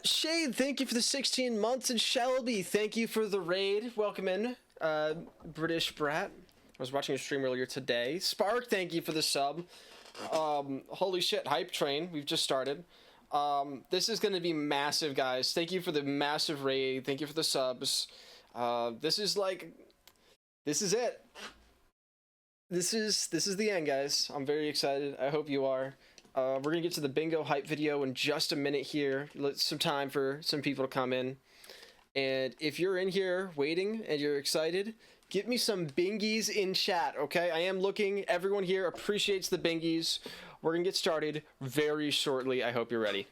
Shade, thank you for the 16 months, and Shelby, thank you for the raid. Welcome in, British Brat. I was watching a stream earlier today. Spark, thank you for the sub. Holy shit, Hype Train, we've just started. This is gonna be massive, guys. Thank you for the massive raid. Thank you for the subs. This is it. This is the end, guys. I'm very excited. I hope you are. We're gonna get to the bingo hype video in just a minute here. Let some time for some people to come in. And if you're in here waiting and you're excited, give me some bingies in chat, okay? I am looking. Everyone here appreciates the bingies. We're gonna get started very shortly. I hope you're ready.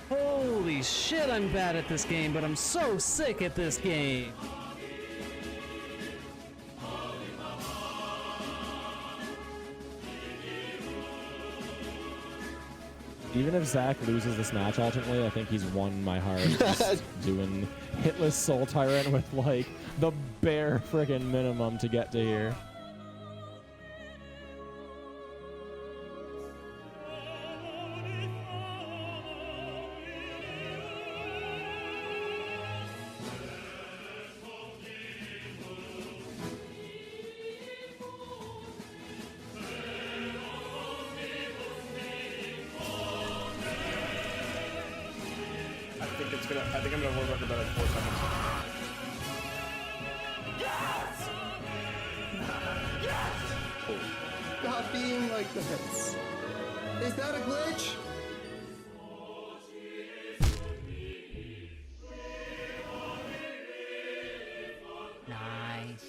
Holy shit, I'm bad at this game, but I'm so sick at this game. Even if Zach loses this match ultimately, I think he's won my heart just doing hitless Soul Tyrant with like the bare friggin' minimum to get to here. I think I'm gonna work about it 4 seconds. Yes! Yes! Stop being like this. Is that a glitch? Nice.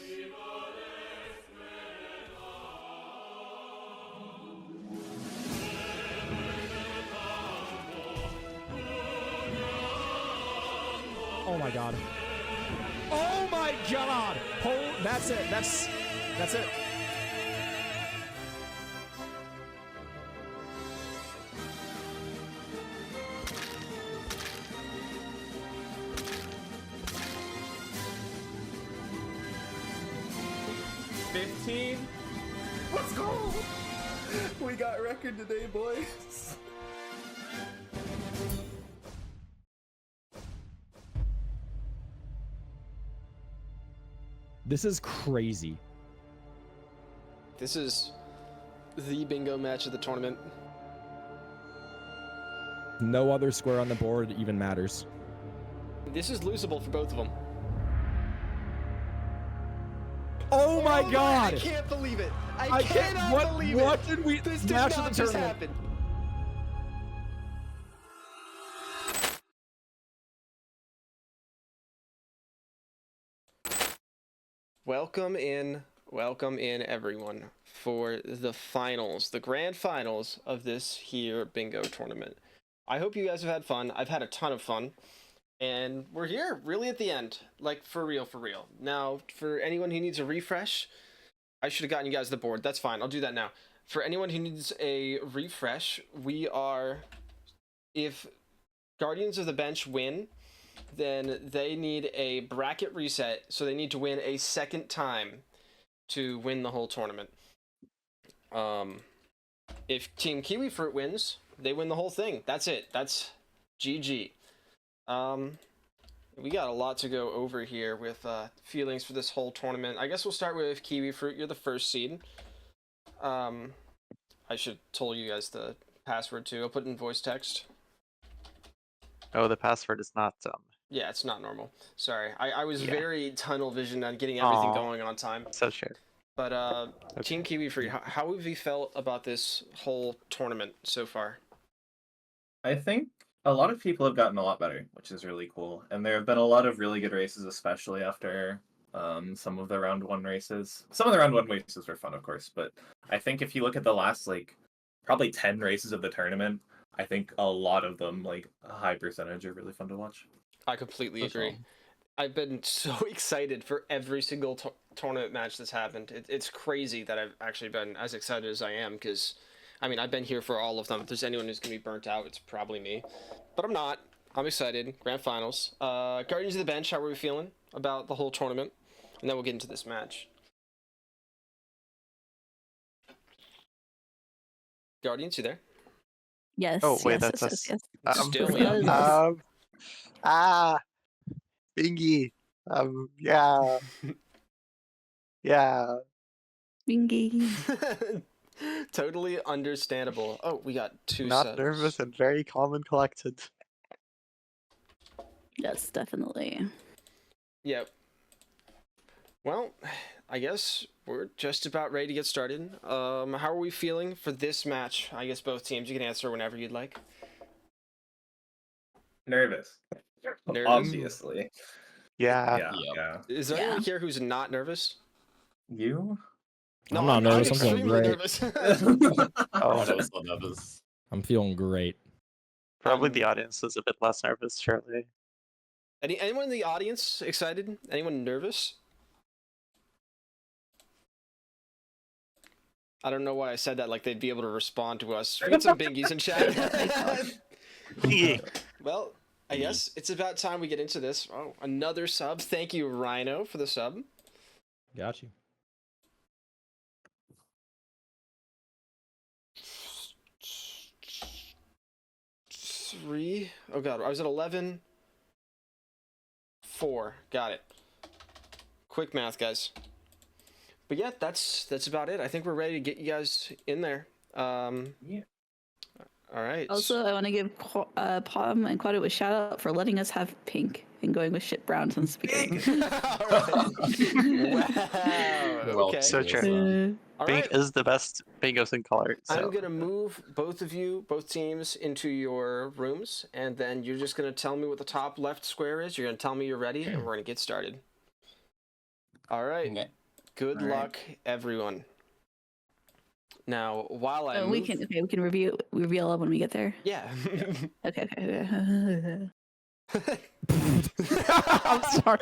Oh my god. Oh my god! Oh, that's it. That's it. Let's go! We got record today, boys. This is crazy. This is the bingo match of the tournament. No other square on the board even matters. This is losable for both of them. Oh my god! I can't believe it! I cannot believe it! What did we... This did match not of the just tournament. happen. welcome in, everyone, for the finals, the grand finals of this here bingo tournament. I hope you guys have had fun. I've had a ton of fun. And we're here, really at the end. Like, for real, for real. Now, for anyone who needs a refresh, I should have gotten you guys the board. That's fine. I'll do that now. For anyone who needs a refresh, we are... If Guardians of the Bench win, then they need a bracket reset, so they need to win a second time to win the whole tournament. If Team Kiwifruit wins, they win the whole thing. That's it. That's GG. We got a lot to go over here with feelings for this whole tournament. I guess we'll start with Kiwifruit. You're the first seed. I should have told you guys the password too. I'll put it in voice text. Oh, the password is not Yeah, it's not normal. Sorry. I was very tunnel visioned on getting everything going on time. so sure. But Team Kiwifruit, how have you felt about this whole tournament so far? I think a lot of people have gotten a lot better, which is really cool. And there have been a lot of really good races, especially after some of the round one races. Some of the round one races were fun, of course, but I think if you look at the last, like, probably 10 races of the tournament, I think a lot of them, like, a high percentage, are really fun to watch. I completely agree. I've been so excited for every single tournament match that's happened. It's crazy that I've actually been as excited as I am, because, I mean, I've been here for all of them. If there's anyone who's going to be burnt out, it's probably me. But I'm not. I'm excited. Grand Finals. Guardians of the Bench, how are we feeling about the whole tournament? And then we'll get into this match. Guardians, you there? Yes. Oh wait, yes, that's yes, us. yes, yes. Still, yeah. Bingy. Yeah. Yeah. Bingy. Totally understandable. Oh, we got two Not subs. nervous and very calm and collected. Yes, definitely. Yep. Well, I guess we're just about ready to get started. How are we feeling for this match? I guess both teams. You can answer whenever you'd like. Nervous. Nervous? Obviously. Yeah. Yeah. Is there anyone here who's not nervous? You? I'm not nervous, I'm feeling extremely great. nervous. Oh, I'm feeling great. probably the audience is a bit less nervous, surely. Anyone in the audience excited? Anyone nervous? I don't know why I said that like they'd be able to respond to us. We got some bingies in chat. Bingy. Well, I guess it's about time we get into this. Oh, another sub. Thank you, Rhino, for the sub. Got you. Three. Oh god, I was at 11. 4. Got it. Quick math, guys. But yeah, that's about it. I think we're ready to get you guys in there. Yeah. All right. Also, I want to give Palm and Quado a shout out for letting us have pink and going with shit brown since the beginning. Wow. Okay. So true. All Pink right. is the best bingos in color. So. I'm gonna move both teams into your rooms, and then you're just gonna tell me what the top left square is. You're gonna tell me you're ready, and we're gonna get started. All right. Okay. Good luck, everyone. Now, while I we can reveal when we get there. Yeah. Okay. I'm sorry.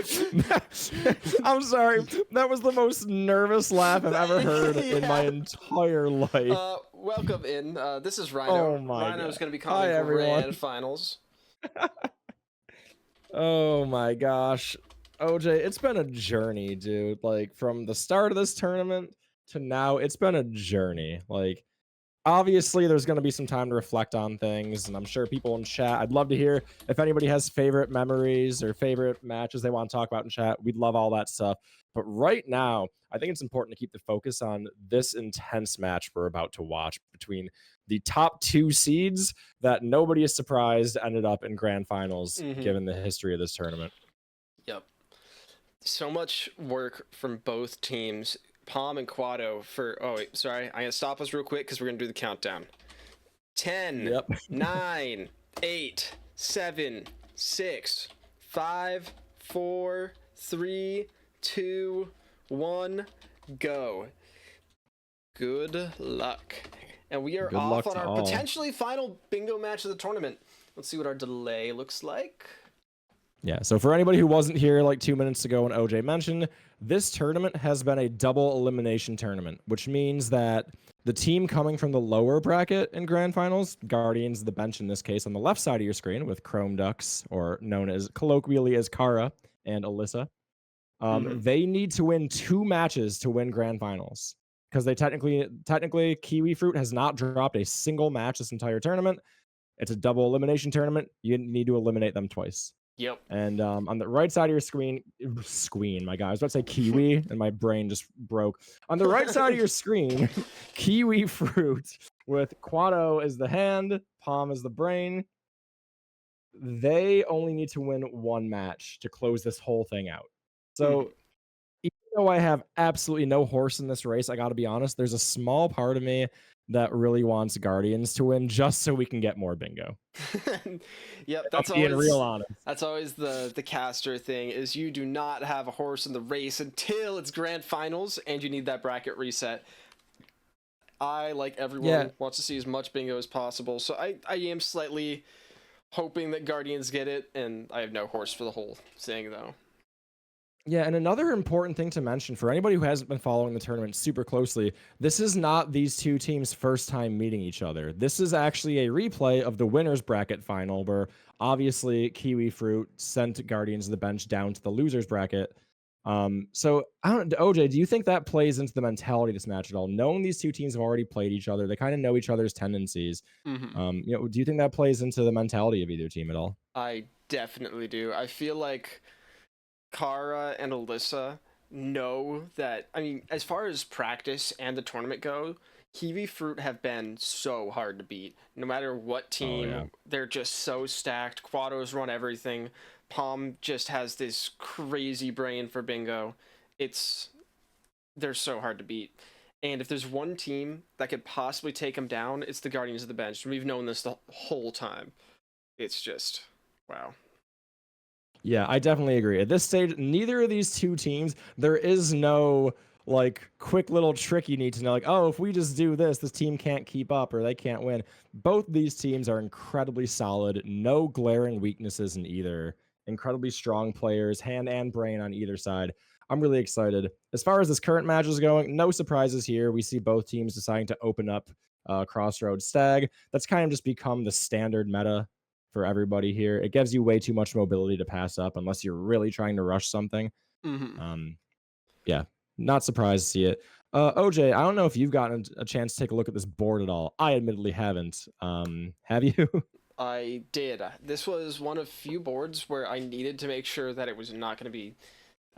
I'm sorry. That was the most nervous laugh I've ever heard in my entire life. Welcome in. This is Rhino. Oh my Rhino's God. going to be Hi, calling for everyone. grand finals. Oh my gosh. OJ, it's been a journey, dude. Like, from the start of this tournament to now, it's been a journey. Like, obviously, there's going to be some time to reflect on things, and I'm sure people in chat, I'd love to hear if anybody has favorite memories or favorite matches they want to talk about in chat. We'd love all that stuff. But right now, I think it's important to keep the focus on this intense match we're about to watch between the top 2 seeds that nobody is surprised ended up in grand finals, given the history of this tournament. Yep. So much work from both teams. Palm and Quado for... Oh, wait, sorry. I'm going to stop us real quick because we're going to do the countdown. 10, 9, 8, 7, 6, 5, 4, 3, 2, 1, go. Good luck. And we are Good off luck on to our all. potentially final bingo match of the tournament. Let's see what our delay looks like. Yeah, so for anybody who wasn't here like 2 minutes ago when OJ mentioned, this tournament has been a double elimination tournament, which means that the team coming from the lower bracket in grand finals, Guardians, the bench in this case, on the left side of your screen with Chrome Ducks, or known as colloquially as Kara and Alyssa, they need to win 2 matches to win grand finals. Because they technically Kiwifruit has not dropped a single match this entire tournament. It's a double elimination tournament. You need to eliminate them twice. Yep. And on the right side of your screen, my God, I was about to say kiwi, and my brain just broke. On the right side of your screen, Kiwifruit with Quado as the hand, Palm as the brain. They only need to win 1 match to close this whole thing out. So even though I have absolutely no horse in this race, I got to be honest, there's a small part of me that really wants Guardians to win just so we can get more bingo. Yep, I'm that's being always real honest. That's always the caster thing, is you do not have a horse in the race until it's grand finals and you need that bracket reset. I, like everyone, wants to see as much bingo as possible, so I am slightly hoping that Guardians get it, and I have no horse for the whole thing, though. Yeah, and another important thing to mention for anybody who hasn't been following the tournament super closely, this is not these two teams' first time meeting each other. This is actually a replay of the winners bracket final, where obviously Kiwifruit sent Guardians of the bench down to the losers bracket. So I don't, OJ, do you think that plays into the mentality of this match at all? Knowing these two teams have already played each other, they kind of know each other's tendencies. Do you think that plays into the mentality of either team at all? I definitely do. I feel like Kara and Alyssa know that, I mean, as far as practice and the tournament go, Kiwifruit have been so hard to beat. No matter what team, they're just so stacked. Quado's run everything. Palm just has this crazy brain for bingo. They're so hard to beat. And if there's one team that could possibly take them down, it's the Guardians of the Bench. We've known this the whole time. It's just, wow. Yeah, I definitely agree. At this stage, neither of these two teams, there is no like quick little trick you need to know, like, oh, if we just do this team can't keep up or they can't win. Both these teams are incredibly solid, no glaring weaknesses in either. Incredibly strong players, hand and brain on either side. I'm really excited. As far as this current match is going, no surprises here. We see both teams deciding to open up Crossroads Stag. That's kind of just become the standard meta for everybody here. It gives you way too much mobility to pass up unless you're really trying to rush something. Yeah, not surprised to see it. OJ, I don't know if you've gotten a chance to take a look at this board at all. I admittedly haven't. Have you? I did. This was one of few boards where I needed to make sure that it was not going to be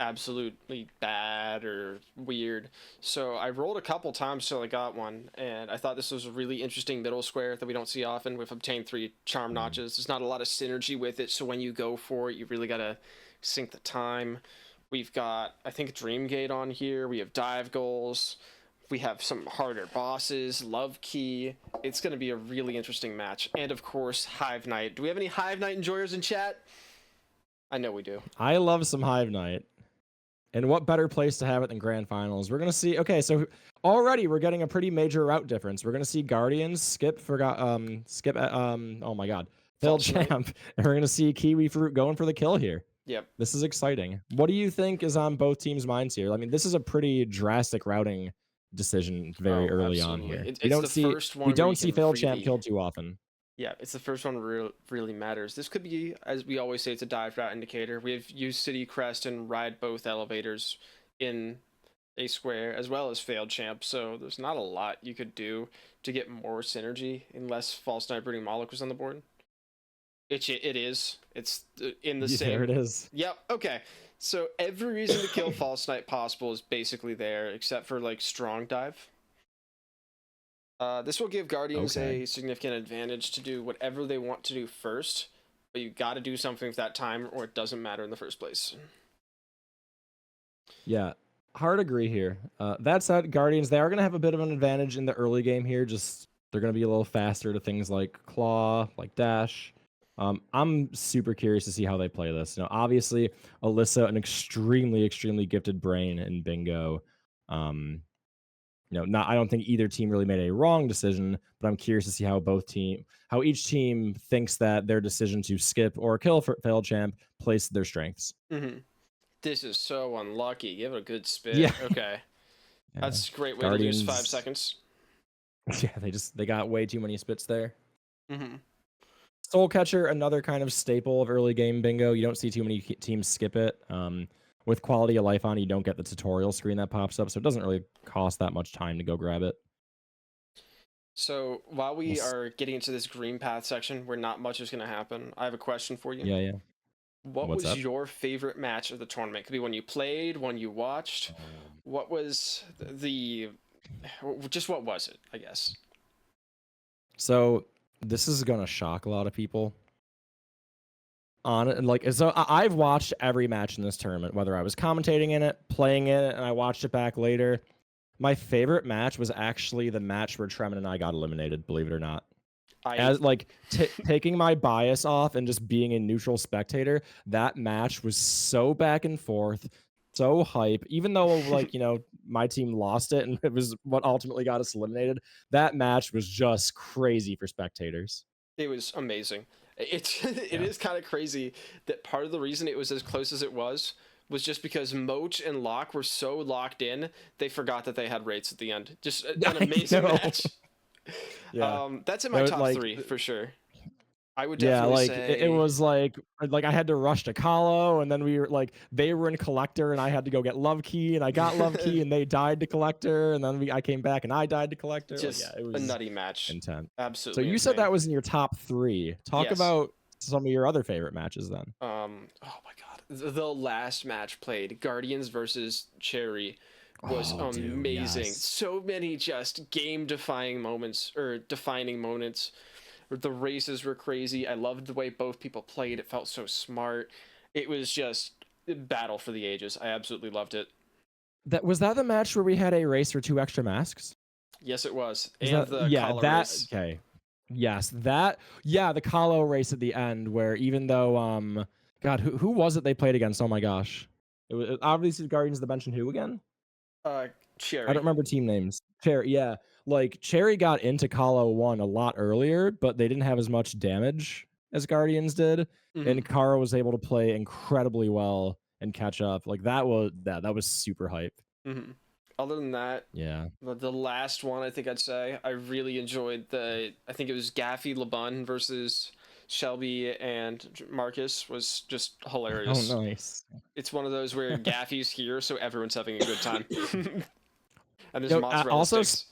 absolutely bad or weird. So I rolled a couple times till I got one, and I thought this was a really interesting middle square that we don't see often. We've obtained 3 charm notches. There's not a lot of synergy with it, so when you go for it, you really got to sync the time. We've got, I think, Dream Gate on here. We have dive goals. We have some harder bosses, Love Key. It's going to be a really interesting match. And, of course, Hive Night. Do we have any Hive Night enjoyers in chat? I know we do. I love some Hive Night. And what better place to have it than grand finals? We're going to see, okay, so already we're getting a pretty major route difference. We're going to see Guardians skip, oh my God, failed champ. And we're going to see Kiwifruit going for the kill here. Yep. This is exciting. What do you think is on both teams' minds here? I mean, this is a pretty drastic routing decision very early on here. We don't see failed champ killed too often. Yeah, it's the first one really matters. This could be, as we always say, it's a dive route indicator. We have used City Crest and ride both elevators in a square, as well as failed champ, so there's not a lot you could do to get more synergy unless False Night Brooding Moloch was on the board. It is. It's in the same... There it is. Yep, okay. So every reason to kill False Night possible is basically there, except for, like, Strong Dive. This will give Guardians a significant advantage to do whatever they want to do first, but you got to do something with that time or it doesn't matter in the first place. Yeah, hard agree here. That said, Guardians, they are going to have a bit of an advantage in the early game here. Just they're going to be a little faster to things like Claw, like Dash. I'm super curious to see how they play this. Obviously, Alyssa, an extremely, extremely gifted brain in bingo. Not I don't think either team really made a wrong decision, but I'm curious to see how each team thinks that their decision to skip or kill for failed champ plays to their strengths. This is so unlucky. Give it a good spit. Yeah. Okay. Yeah. That's a great way to lose 5 seconds. Yeah, they got way too many spits there. Mm-hmm. Soul Catcher, another kind of staple of early game bingo. You don't see too many teams skip it. With quality of life on, you don't get the tutorial screen that pops up, so it doesn't really cost that much time to go grab it. So while we are getting into this green path section where not much is going to happen, I have a question for you. Yeah. What What's was up? your favorite match of the tournament? Could be one you played, one you watched. What was what was it, I guess? So this is gonna shock a lot of people. I've watched every match in this tournament, whether I was commentating in it, playing in it, and I watched it back later. My favorite match was actually the match where Tremon and I got eliminated, believe it or not. Taking my bias off and just being a neutral spectator, that match was so back and forth, so hype. Even though my team lost it and it was what ultimately got us eliminated, that match was just crazy for spectators. It was amazing. It is kind of crazy that part of the reason it was as close as it was just because Moach and Locke were so locked in, they forgot that they had rates at the end. Just an amazing match. Yeah. That's in my top 3 for sure. I would definitely say it was like I had to rush to Kahlo, and then they were in Collector, and I had to go get Love Key, and I got Love Key, and they died to Collector, and then I came back and I died to Collector. Just it was a nutty match. Intense. Absolutely. So you said that was in your top 3. Talk Yes. about some of your other favorite matches then. Oh my god. The last match played, Guardians versus Cherry, was amazing. Yes. So many just defining moments. The races were crazy. I loved the way both people played. It felt so smart. It was just a battle for the ages. I absolutely loved it. Was that the match where we had a race for 2 extra masks? Yes, it was. Is And that- the yeah, collar that race. okay. Yes, the Kahlo race at the end, where even though God, who was it they played against? Oh my gosh, it was obviously Guardians of the Bench and who again? Cherry. I don't remember team names. Cherry, yeah, Cherry got into Kahlo 1 a lot earlier, but they didn't have as much damage as Guardians did, and Kara was able to play incredibly well and catch up. That was super hype. Mm-hmm. Other than that, Yeah, the last one, I think I'd say I really enjoyed I think it was Gaffy LeBun versus Shelby and Marcus, was just hilarious. Oh, nice. It's one of those where Gaffy's here, so everyone's having a good time. And there's mozzarella also sticks.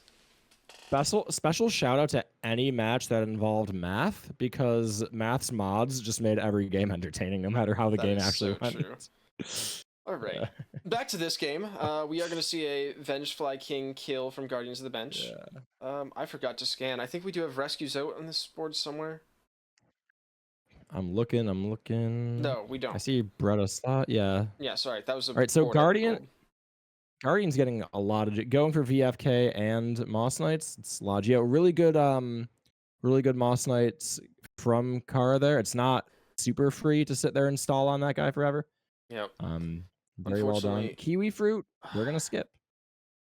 Special shout out to any match that involved math, because math's mods just made every game entertaining, no matter how the game actually went. True. All right, back to this game. We are going to see a Vengefly King kill from Guardians of the Bench. Yeah. I forgot to scan. I think we do have Rescues out on this board somewhere. I'm looking. No, we don't. I see Bretta slot. Yeah. Yeah, sorry. That was a All right, so board I pulled. Guardian's getting a lot of going for VFK and Moss Knights. It's Logio. Really good Moss Knights from Kara there. It's not super free to sit there and stall on that guy forever. Yep. Very well done. Kiwifruit, we're gonna skip.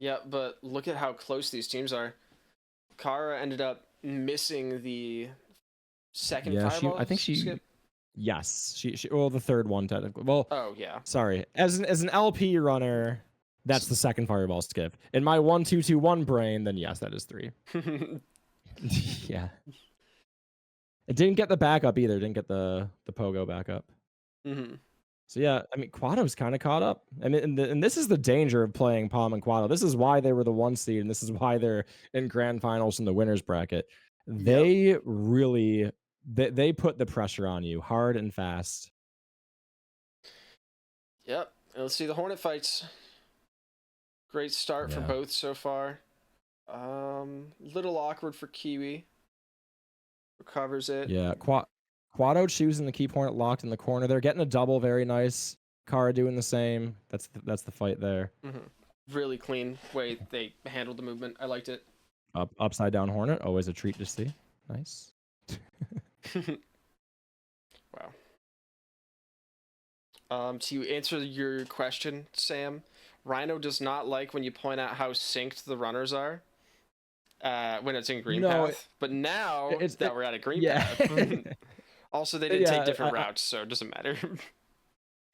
Yeah, but look at how close these teams are. Kara ended up missing the second fireball. I think she skip. Yes, she well, the third one technically. Well, Oh yeah. sorry. As an LP runner, that's the second fireball skip. In my 1-2-2-1 brain, then yes, that is 3. Yeah. It didn't get the backup either. Didn't get the pogo backup. Mm-hmm. So yeah, I mean, Quado's kind of caught up. I mean, and this is the danger of playing Palm and Quado. This is why they were the 1 seed, and this is why they're in grand finals in the winners bracket. They really they put the pressure on you hard and fast. Yep. Let's see the Hornet fights. Great start for both so far. Little awkward for Kiwi. Recovers it. Yeah, Quado choosing to keep Hornet locked in the corner. They're getting a double, very nice. Kara doing the same. That's the fight there. Mm-hmm. Really clean way they handled the movement. I liked it. Upside down Hornet, always a treat to see. Nice. Wow. To answer your question, Sam, Rhino does not like when you point out how synced the runners are when it's in green No, path. But now it's- that we're at a green yeah. path, also they didn't Yeah, take different routes, so it doesn't matter.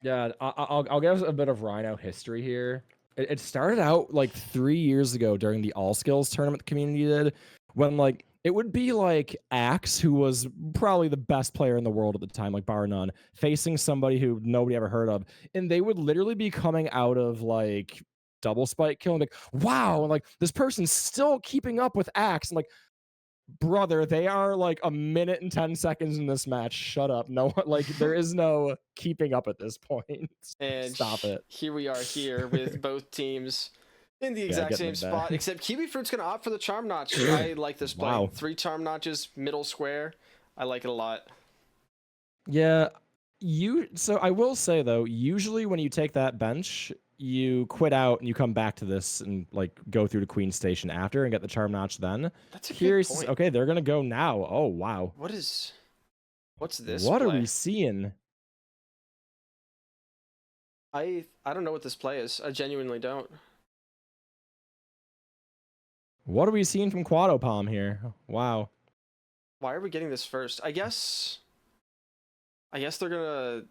Yeah, I'll give us a bit of Rhino history here. It started out like 3 years ago during the All Skills tournament the community did, when like it would be like Axe, who was probably the best player in the world at the time, like bar none, facing somebody who nobody ever heard of, and they would literally be coming out of like double spike kill and like, wow, and like this person's still keeping up with Axe, and like, brother, they are like a minute and 10 seconds in this match. Shut up. No one, like, there is no keeping up at this point. And Stop it. Here we are here with both teams in the exact getting same it back. spot, except Kiwifruit's going to opt for the Charm Notch. I like this play. Wow. 3 Charm Notches, middle square. I like it a lot. Yeah. So I will say though, usually when you take that bench, you quit out and you come back to this and like go through to Queen Station after and get the Charm Notch then. That's a good Here's point. okay, they're gonna go now. Oh wow. What's this What play? are we seeing? I don't know what this play is. I genuinely don't. What are we seeing from Quadopalm here? Wow. Why are we getting this first? I guess they're gonna.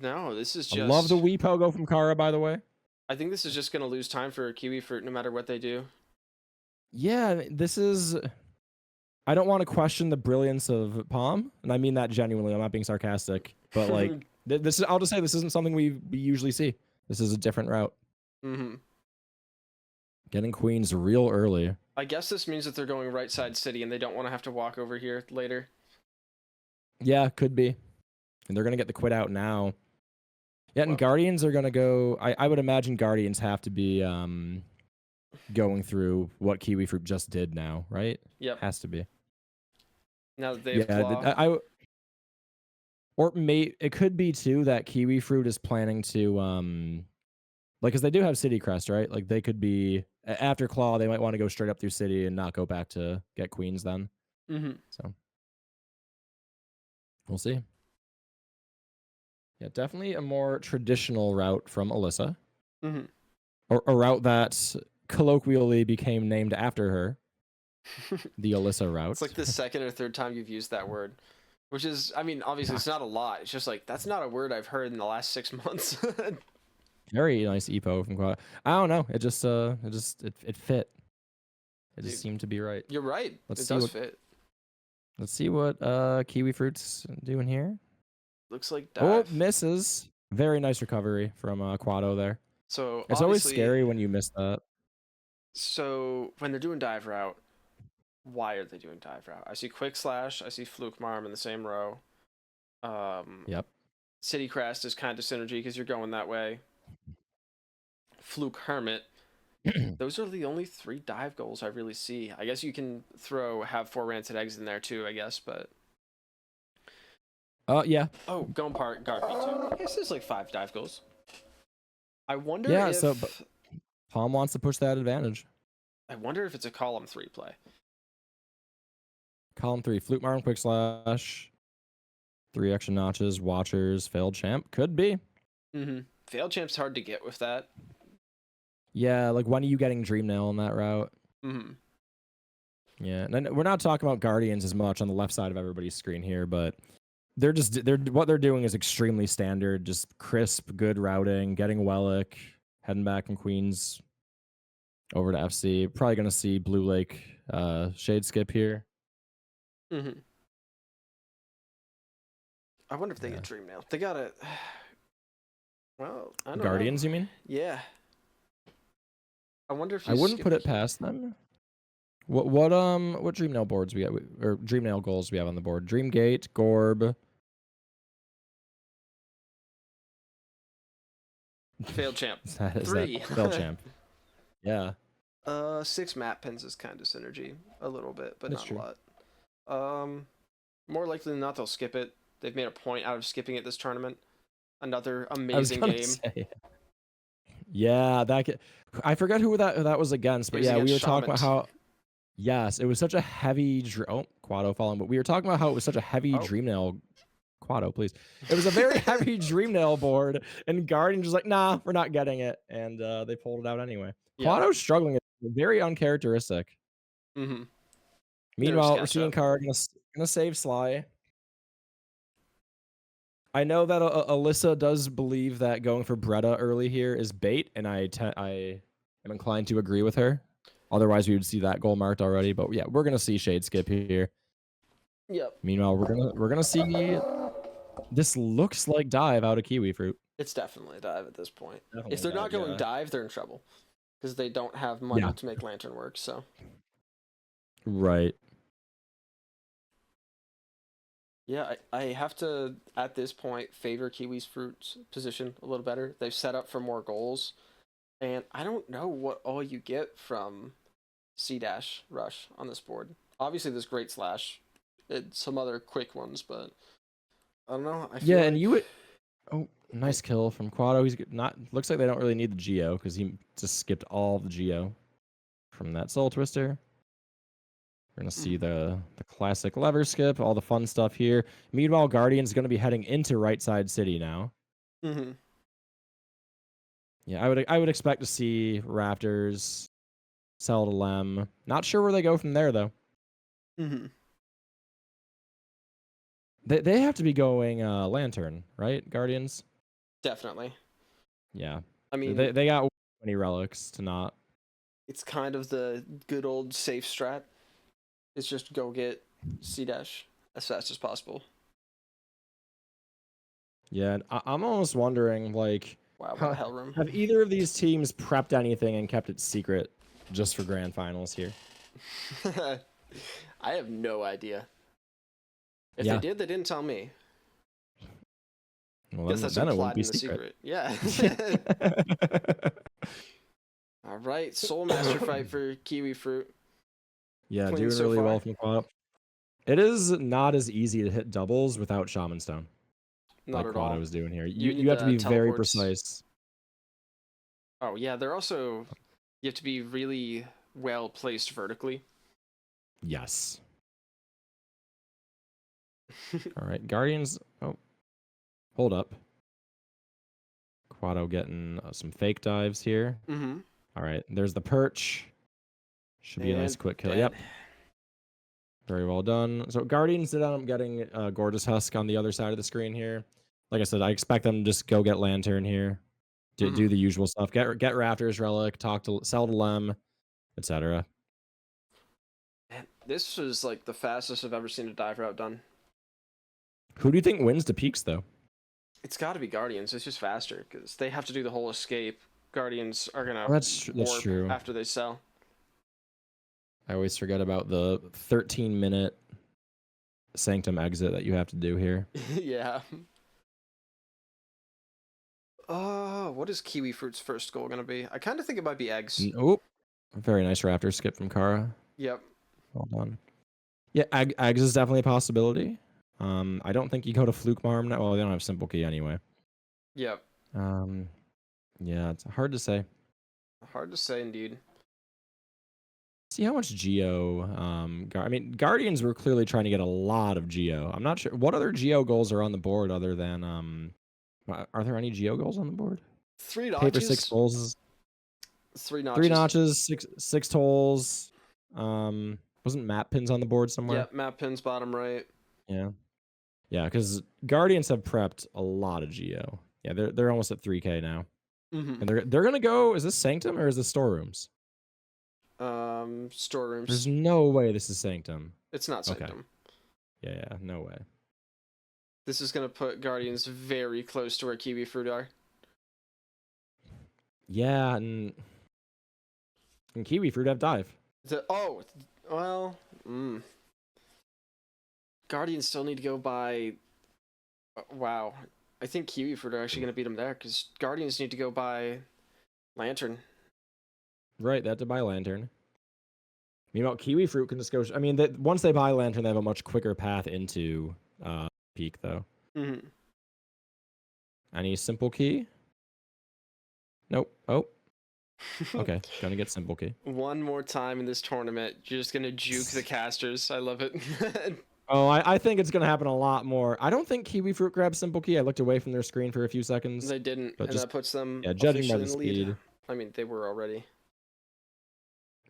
No, this is just. I love the Wii Pogo from Kara, by the way. I think this is just gonna lose time for Kiwifruit no matter what they do. Yeah, this is. I don't want to question the brilliance of Palm, and I mean that genuinely. I'm not being sarcastic, but like this is. I'll just say this isn't something we usually see. This is a different route. Mm-hmm. Getting queens real early. I guess this means that they're going right side city and they don't want to have to walk over here later. Yeah, could be. And they're gonna get the quit out now. Yeah, and Guardians are gonna go. I would imagine Guardians have to be going through what Kiwifruit just did now, right? Yep. Has to be. Now that they've Yeah, or it could be too that Kiwifruit is planning to like, because they do have City Crest, right? Like they could be after Claw, they might want to go straight up through City and not go back to get Queens then. Mm-hmm. So we'll see. Yeah, definitely a more traditional route from Alyssa. Mm-hmm. Or a route that colloquially became named after her. The Alyssa route. It's like the second or third time you've used that word. Which is, I mean, obviously it's not a lot. It's just like, that's not a word I've heard in the last 6 months. Very nice EPO from Quad. I don't know. It just it fit. It just seemed to be right. You're right. Let's it see does what- fit. Let's see what Kiwifruit's doing here. Looks like dive. Oh, misses. Very nice recovery from Quado there. So It's always obviously- scary when you miss that. So when they're doing dive route, why are they doing dive route? I see Quick Slash, I see Fluke Marm in the same row. Yep. City Crest is kind of synergy because you're going that way. Fluke Hermit. Those are the only 3 dive goals I really see. I guess you can have 4 rancid eggs in there too, I guess, but Yeah. oh, Gompart, Garpy too. I guess there's like 5 dive goals. I wonder Yeah, if so Palm wants to push that advantage. I wonder if it's a column 3 play. Column 3, Flute Marm, Quick Slash, 3 extra notches, Watchers, Failed Champ. Could be. Mm-hmm. Failed Champ's hard to get with that. Yeah, like when are you getting Dream Nail on that route? Mm-hmm. Yeah, and then we're not talking about Guardians as much on the left side of everybody's screen here, but what they're doing is extremely standard, just crisp, good routing, getting Wellick, heading back from Queens over to FC. Probably gonna see Blue Lake Shade Skip here. Mm-hmm. I wonder if they get Dream Nail. They gotta. Well, I don't Guardians, know. you mean? Yeah. I wonder if I wouldn't put it past them. What Dream Nail boards we have, or Dream Nail goals we have on the board? Dream Gate, Gorb. Failed Champ. Is that 3. Failed Champ? Yeah. 6 map pins is kind of synergy a little bit, but That's not a lot. More likely than not, they'll skip it. They've made a point out of skipping it this tournament. Another amazing game. Say. Yeah, I forgot who that was against, but It was yeah, we were against talking about Shaman. how. Yes, it was such a heavy. Quado falling, but we were talking about how it was such a heavy Oh. Dream Nail Quado, please. It was a very heavy Dreamnail board, and Guardians was like, nah, we're not getting it, and they pulled it out anyway. Yeah. Quado's struggling. It's very uncharacteristic. Mm-hmm. Meanwhile, Rasheen Carr gonna save Sly. I know that Alyssa does believe that going for Bretta early here is bait, and I am inclined to agree with her. Otherwise, we would see that goal marked already. But yeah, we're gonna see Shade skip here. Yep. Meanwhile, we're gonna see. This looks like dive out of Kiwifruit. It's definitely a dive at this point. Definitely If they're not dive, going yeah. dive, they're in trouble because they don't have money Yeah. to make Lantern work. So Right. yeah, I have to at this point favor Kiwifruit's position a little better. They've set up for more goals, and I don't know what all you get from C dash rush on this board. Obviously, there's great slash, and some other quick ones, but I don't know. I feel Yeah, like... and you would. Oh, nice kill from Quado. He's not. Looks like they don't really need the Geo because he just skipped all the Geo from that Soul Twister. We're gonna see the classic lever skip, all the fun stuff here. Meanwhile, Guardian's gonna be heading into Right Side City now. Mm-hmm. Yeah, I would expect to see Raptors sell to Lem. Not sure where they go from there though. Mm-hmm. They have to be going Lantern, right? Guardians. Definitely. Yeah. I mean, They got many relics to not. it's kind of the good old safe strat. It's just go get C dash as fast as possible. Yeah, and I'm almost wondering, like, Wow, what a hell room. have either of these teams prepped anything and kept it secret just for grand finals here? I have no idea. If Yeah. they did, they didn't tell me. Well, Guess that's then it implied won't be in the secret. Yeah. All right, Soul Master fight for Kiwifruit. Yeah, Clean doing so really far. well from Quad. It is not as easy to hit doubles without Shaman Stone. Not like at Quad all. was doing here. You You need have to be very teleports. precise. Oh yeah, they're also you have to be really well placed vertically. Yes. All right, Guardians. Oh, hold up. Quado getting some fake dives here. Mm-hmm. All right, there's the perch. Should be a nice And quick kill. dead. Yep. Very well done. So Guardians did end up getting Gorgeous Husk on the other side of the screen here. Like I said, I expect them to just go get Lantern here. Do the usual stuff. Get Raptors Relic, sell to Lem, etc. Man, this was like the fastest I've ever seen a dive route done. Who do you think wins to peaks though? It's got to be Guardians. It's just faster because they have to do the whole escape. Guardians are gonna That's warp true. after they sell. I always forget about the 13-minute Sanctum exit that you have to do here. Yeah. What is Kiwifruit's first goal gonna be? I kind of think it might be eggs. Oh, very nice Raptor skip from Kara. Yep. Well done. Yeah, eggs is definitely a possibility. I don't think you go to Fluke Marm now. Well, they don't have Simple Key anyway. Yep. Yeah, it's hard to say. Hard to say, indeed. See how much Geo. I mean, Guardians were clearly trying to get a lot of Geo. I'm not sure what other Geo goals are on the board other than Are there any Geo goals on the board? 3 notches. Paper 6 goals. 3 notches. 3 notches. Six tolls. Wasn't map pins on the board somewhere? Yep. Map pins bottom right. Yeah. Yeah, because Guardians have prepped a lot of Geo. Yeah, they're almost at 3K now. Mm-hmm. And they're gonna go. Is this Sanctum or is this Storerooms? Storerooms. There's no way this is Sanctum. It's not Okay. Sanctum. Yeah, no way. This is gonna put Guardians very close to where Kiwifruit are. Yeah, and Kiwifruit have dive. Guardians still need to go by. Wow, I think Kiwifruit are actually gonna beat them there because Guardians need to go by Lantern. Right, they have to buy Lantern. Meanwhile, Kiwifruit can just go. I mean, once they buy Lantern, they have a much quicker path into Peak, though. Mm-hmm. Any Simple Key? Nope. Oh. Okay, gonna get Simple Key. One more time in this tournament, you're just gonna juke the casters. I love it. Oh, I think it's gonna happen a lot more. I don't think Kiwifruit grabs Simple Key. I looked away from their screen for a few seconds. They didn't, But and just that puts them yeah, judging by officially the in the lead. speed. I mean, they were already.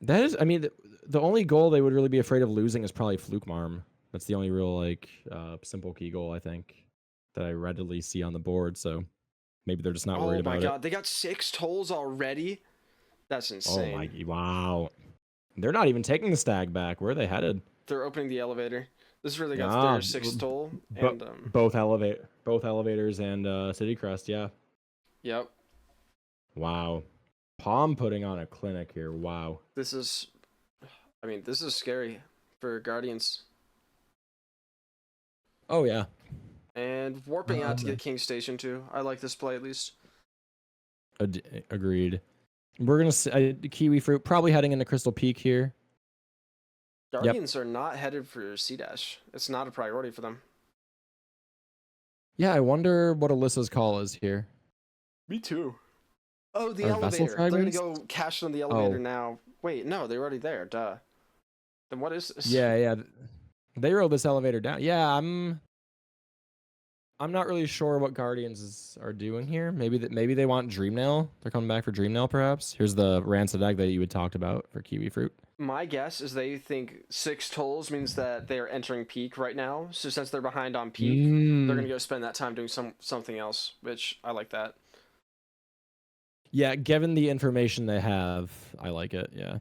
That is, I mean, the only goal they would really be afraid of losing is probably Fluke Marm. That's the only real like Simple Key goal I think that I readily see on the board. So maybe they're just not worried Oh my about god, they got 6 tolls already. That's it. insane. Oh my, wow. They're not even taking the stag back. Where are they headed? They're opening the elevator. This is where they got Ah, their 6th toll. But And both elevators and City Crest. Yeah. yep, Wow. Palm putting on a clinic here. Wow. this is. I mean, this is scary for Guardians. Oh yeah. And warping out to get King Station too. I like this play at least. Agreed. We're gonna see Kiwifruit probably heading into Crystal Peak here. Guardians are not headed for C-Dash. It's not a priority for them. Yeah, I wonder what Alyssa's call is here. Me too. Oh, the Are vessel elevator. They're gonna fragments? go cash on the elevator Oh. now. Wait, no, they're already there. Duh. Then what is this? Yeah. They rode this elevator down. Yeah, I'm not really sure what Guardians are doing here. Maybe they want Dreamnail. They're coming back for Dreamnail, perhaps. Here's the Rancid Egg that you had talked about for Kiwifruit. My guess is they think 6 tolls means that they are entering peak right now. So since they're behind on peak, they're gonna go spend that time doing something else, which I like that. Yeah, given the information they have, I like it. Yeah.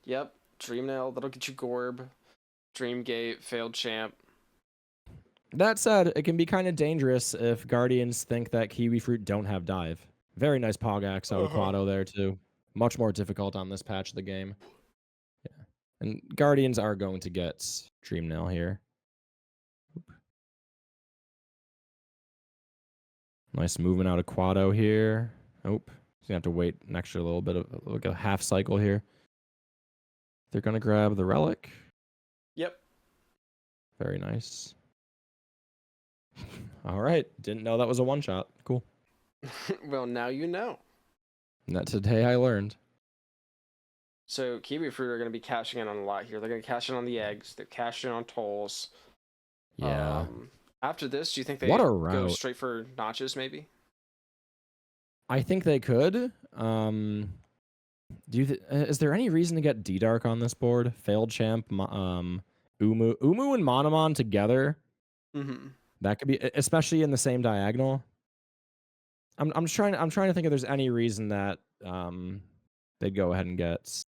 Yep, Dreamnail, that'll get you Gorb, Dreamgate, Failed Champ. That said, it can be kind of dangerous if Guardians think that Kiwifruit don't have dive. Very nice Pogax out of Quado there too. Much more difficult on this patch of the game. Yeah. And Guardians are going to get Dreamnail here. Nice movement out of Quado here. Oh, he's gonna have to wait an extra little bit of like a half cycle here. They're gonna grab the relic. Yep. Very nice. All right. Didn't know that was a one shot. Cool. Well, now you know. And that today I learned. So Kiwifruit are going to be cashing in on a lot here. They're going to cash in on the eggs. They're cashing on tolls. Yeah. After this, do you think they What a go route. straight for notches? Maybe. I think they could. Is there any reason to get D-Dark on this board? Failed Champ, Umu and Monomon together. Mm-hmm. That could be, especially in the same diagonal. I'm trying to think if there's any reason that they'd go ahead and get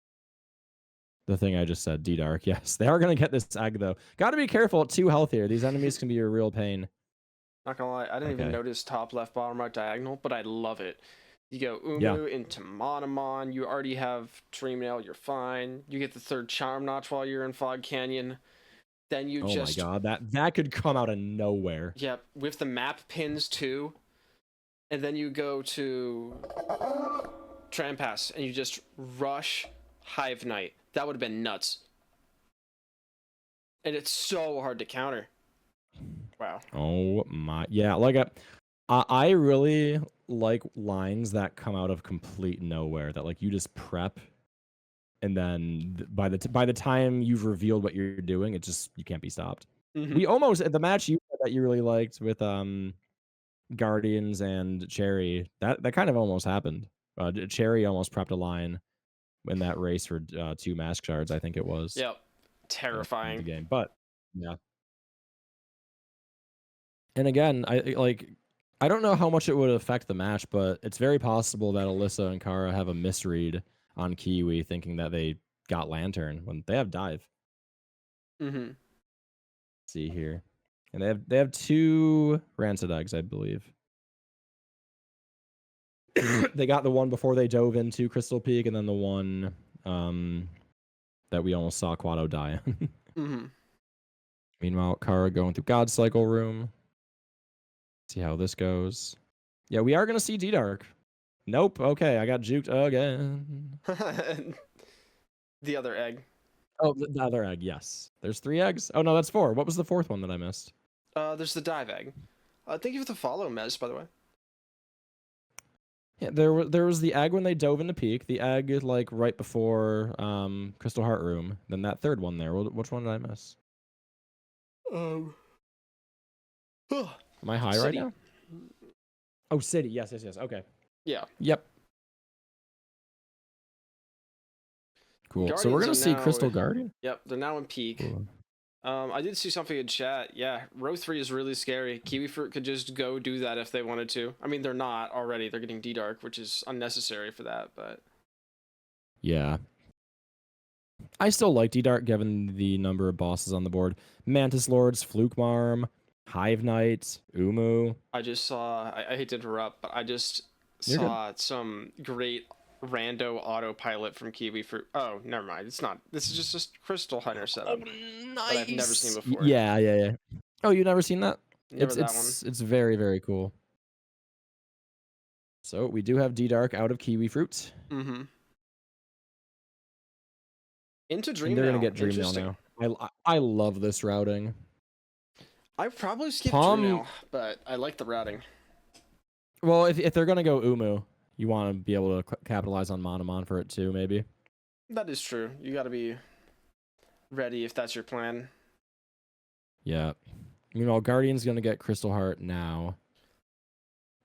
the thing I just said, D-Dark. Yes, they are gonna get this egg though. Got to be careful at 2 health here. These enemies can be a real pain. Not gonna lie, I didn't even notice top, left, bottom, right diagonal, but I love it. You go Umu into Monomon. You already have Dreamnail. You're fine. You get the 3rd Charm Notch while you're in Fog Canyon. Then you just. Oh my god, that could come out of nowhere. Yep, with the map pins too. And then you go to Trampass and you just rush Hive Knight. That would have been nuts. And it's so hard to counter. Wow. Oh my, yeah, like I really like lines that come out of complete nowhere, that like you just prep and then by the time you've revealed what you're doing, it just, you can't be stopped. Mm-hmm. We almost, at the match you said that you really liked with Guardians and Cherry, that kind of almost happened. Cherry almost prepped a line in that race for 2 mask shards, I think it was. Yep. Terrifying. The game, but yeah. And again, I don't know how much it would affect the match, but it's very possible that Alyssa and Kara have a misread on Kiwi, thinking that they got Lantern when they have dive. Mm-hmm. Let's see here, and they have 2 Rancid Eggs, I believe. They got the one before they dove into Crystal Peak, and then the one that we almost saw Quado die. Mm-hmm. Meanwhile, Kara going through God Cycle Room. See how this goes. Yeah, we are going to see D-Dark. Nope. Okay, I got juked again. The other egg. Oh, the other egg, yes. There's 3 eggs? Oh, no, that's 4. What was the 4th one that I missed? There's the dive egg. Thank you for the follow, Mez, by the way. Yeah, there was the egg when they dove into Peak. The egg, like, right before Crystal Heart Room. Then that 3rd one there. Which one did I miss? Um. Am I high right City. now? Oh, City. Yes. Okay. Yeah. Yep. Cool. So we're Guardians gonna are see now- Crystal Guardian. Yep, they're now in peak. Cool. I did see something in chat. Yeah, row 3 is really scary. Kiwifruit could just go do that if they wanted to. I mean, they're not already. They're getting D-Dark, which is unnecessary for that, but... Yeah. I still like D-Dark given the number of bosses on the board. Mantis Lords, Fluke Marm, Hive Knight, Umu. I just saw... I hate to interrupt, but I just You're good. saw some great rando autopilot from Kiwifruit. Oh, never mind. It's not. This is just a Crystal Hunter setup. Nice. That I've never seen before. Yeah. Oh, you've never seen that? Never that It's very, very cool. So we do have D-Dark out of Kiwifruit. one. Mm-hmm. Into Dream And they're now. gonna get Dream Nail Interesting. now. I love this routing. I've probably skipped Palm- Dream Nail, but I like the routing. Well, if they're gonna go Umu, you want to be able to capitalize on Monomon for it too, maybe. That is true. You got to be ready if that's your plan. Yeah. Meanwhile, Guardian's gonna get Crystal Heart now.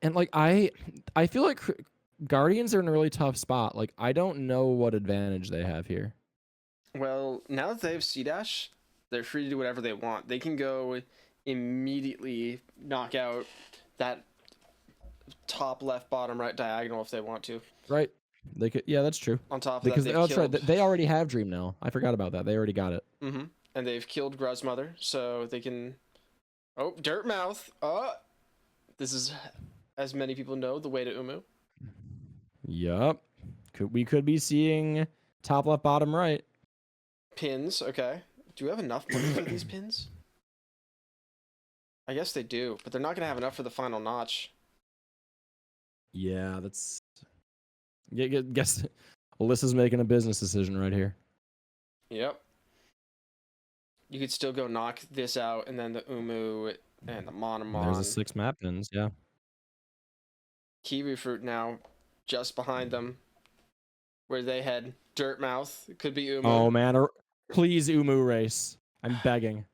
And like I feel like Guardians are in a really tough spot. Like I don't know what advantage they have here. Well, now that they have C-Dash, they're free to do whatever they want. They can go immediately knock out that top, left, bottom, right diagonal if they want to. Right? They could. Yeah, that's true. On top of Because that, that's they've right. killed... They already have Dream Nail. I forgot about that. They already got it. Mm-hmm. And they've killed Gruzmother, so they can... Oh, Dirt Mouth! This is, as many people know, the way to Umu. Yup. We could be seeing top, left, bottom, right. Pins, okay. Do we have enough money for these pins? I guess they do, but they're not going to have enough for the final notch. Yeah, that's. Yeah, guess Alyssa's making a business decision right here. Yep. You could still go knock this out, and then the Umu and the Monomon. There's the 6 map pins. Yeah. Kiwifruit now, just behind them. Where they head. Dirt Mouth. It could be Umu. Oh man, please Umu race. I'm begging.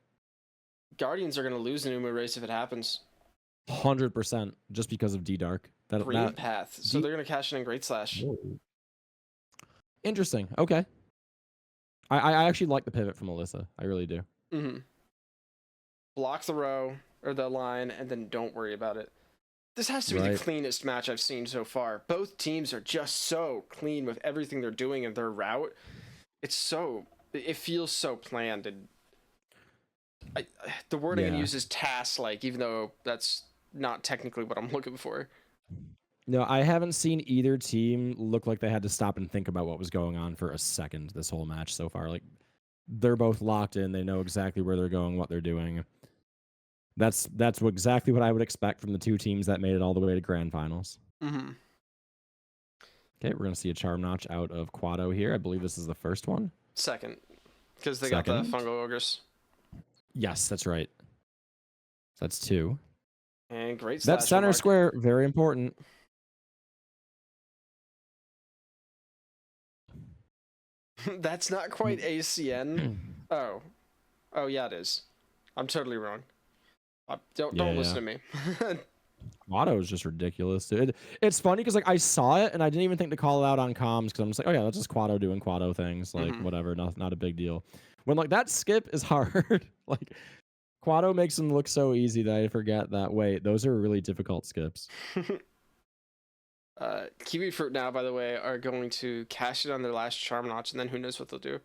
Guardians are going to lose an Umu race if it happens. 100%, just because of D-Dark. Green Path. So they're going to cash in on Great Slash. Whoa. Interesting. Okay. I actually like the pivot from Alyssa. I really do. Mm-hmm. Block the row or the line, and then don't worry about it. This has to be the cleanest match I've seen so far. Both teams are just so clean with everything they're doing in their route. It feels so planned, and the word I'm going to use is task-like, even though that's not technically what I'm looking for. No, I haven't seen either team look like they had to stop and think about what was going on for a second this whole match so far. Like, they're both locked in. They know exactly where they're going, what they're doing. That's exactly what I would expect from the two teams that made it all the way to grand finals. Mm-hmm. Okay, we're going to see a Charm Notch out of Quado here. I believe this is the first one. Second, because they got the Fungal Ogres. Yes, that's right. That's 2. And Great That Slash center mark. square, very important. That's not quite ACN. Oh, yeah, it is. I'm totally wrong. Don't listen to me. Quado is just ridiculous, dude. It's funny because like I saw it and I didn't even think to call it out on comms because I'm just like, oh yeah, that's just Quado doing Quado things, like whatever, not a big deal. When like that skip is hard, like Quado makes them look so easy that I forget that wait, those are really difficult skips. Kiwifruit now, by the way, are going to cash it on their last Charm Notch, and then who knows what they'll do.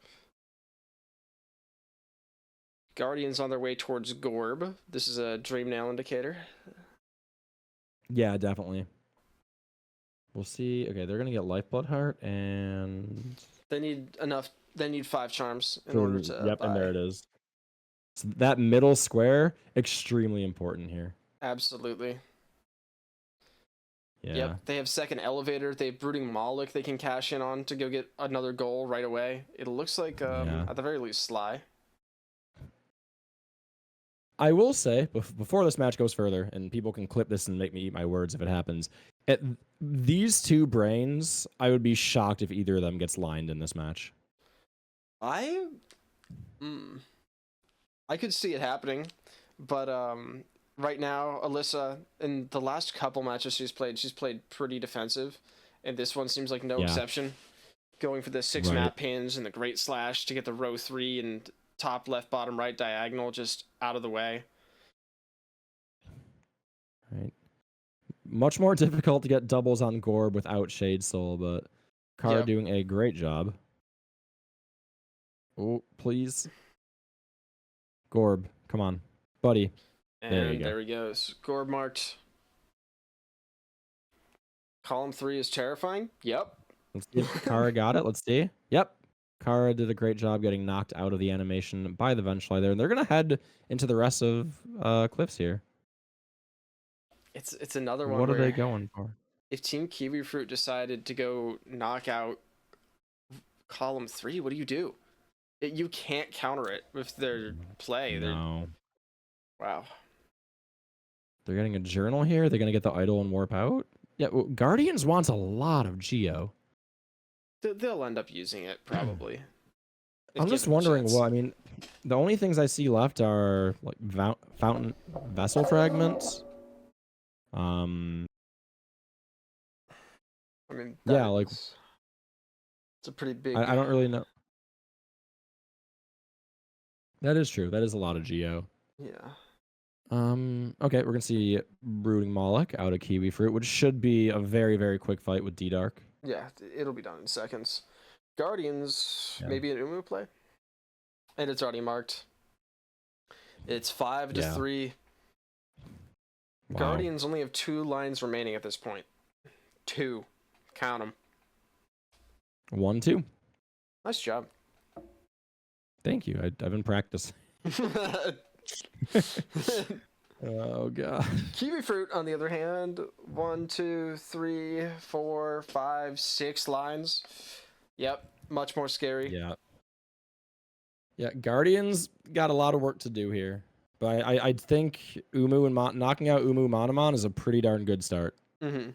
Guardians on their way towards Gorb. This is a Dream Nail indicator. Yeah, definitely. We'll see. Okay, they're gonna get Lifeblood Heart, and they need enough. They need 5 charms in order to. Yep, and there it is. So that middle square, extremely important here. Absolutely. Yeah. Yep, they have second elevator. They have Brooding Moloch they can cash in on to go get another goal right away. It looks like, at the very least, Sly. I will say, before this match goes further, and people can clip this and make me eat my words if it happens, these two brains, I would be shocked if either of them gets lined in this match. I could see it happening, but right now, Alyssa, in the last couple matches she's played pretty defensive, and this one seems like no Yeah. exception. Going for the 6 Right. map pins and the great slash to get the row 3 and top left, bottom right diagonal just out of the way. Right. Much more difficult to get doubles on Gorb without Shade Soul, but Kara Yep. doing a great job. Oh, please. Gorb, come on. Buddy. And There you go. there he goes. Gorb marked. Column 3 is terrifying. Yep. Let's see if Kara got it. Let's see. Yep. Kara did a great job getting knocked out of the animation by the Vengefly there. And they're going to head into the rest of cliffs here. It's another one What are where they going for? if Team Kiwifruit decided to go knock out column 3, what do you do? You can't counter it with their play. No. Wow. They're getting a journal here. They're going to get the idol and warp out. Yeah, well, Guardians wants a lot of Geo. They'll end up using it, probably. if I'm just given the wondering chance. what, I mean, the only things I see left are like fountain vessel fragments. I mean, Yeah, like- it's a pretty big. I don't really know. That is true. That is a lot of Geo. Yeah. Okay, we're gonna see Brooding Moloch out of Kiwifruit, which should be a very, very quick fight with D-Dark. Yeah, it'll be done in seconds. Guardians, Yeah. maybe an Umu play? And it's already marked. It's 5 to Yeah. 3. Wow. Guardians only have 2 lines remaining at this point. 2. Count them. 1-2. Nice job. Thank you. I've been practicing. Oh god. Kiwifruit, on the other hand, 1, 2, 3, 4, 5, 6 lines. Yep, much more scary. Yeah. Yeah, Guardians got a lot of work to do here. But I think Umu and knocking out Umu Monomon is a pretty darn good start. Mm-hmm.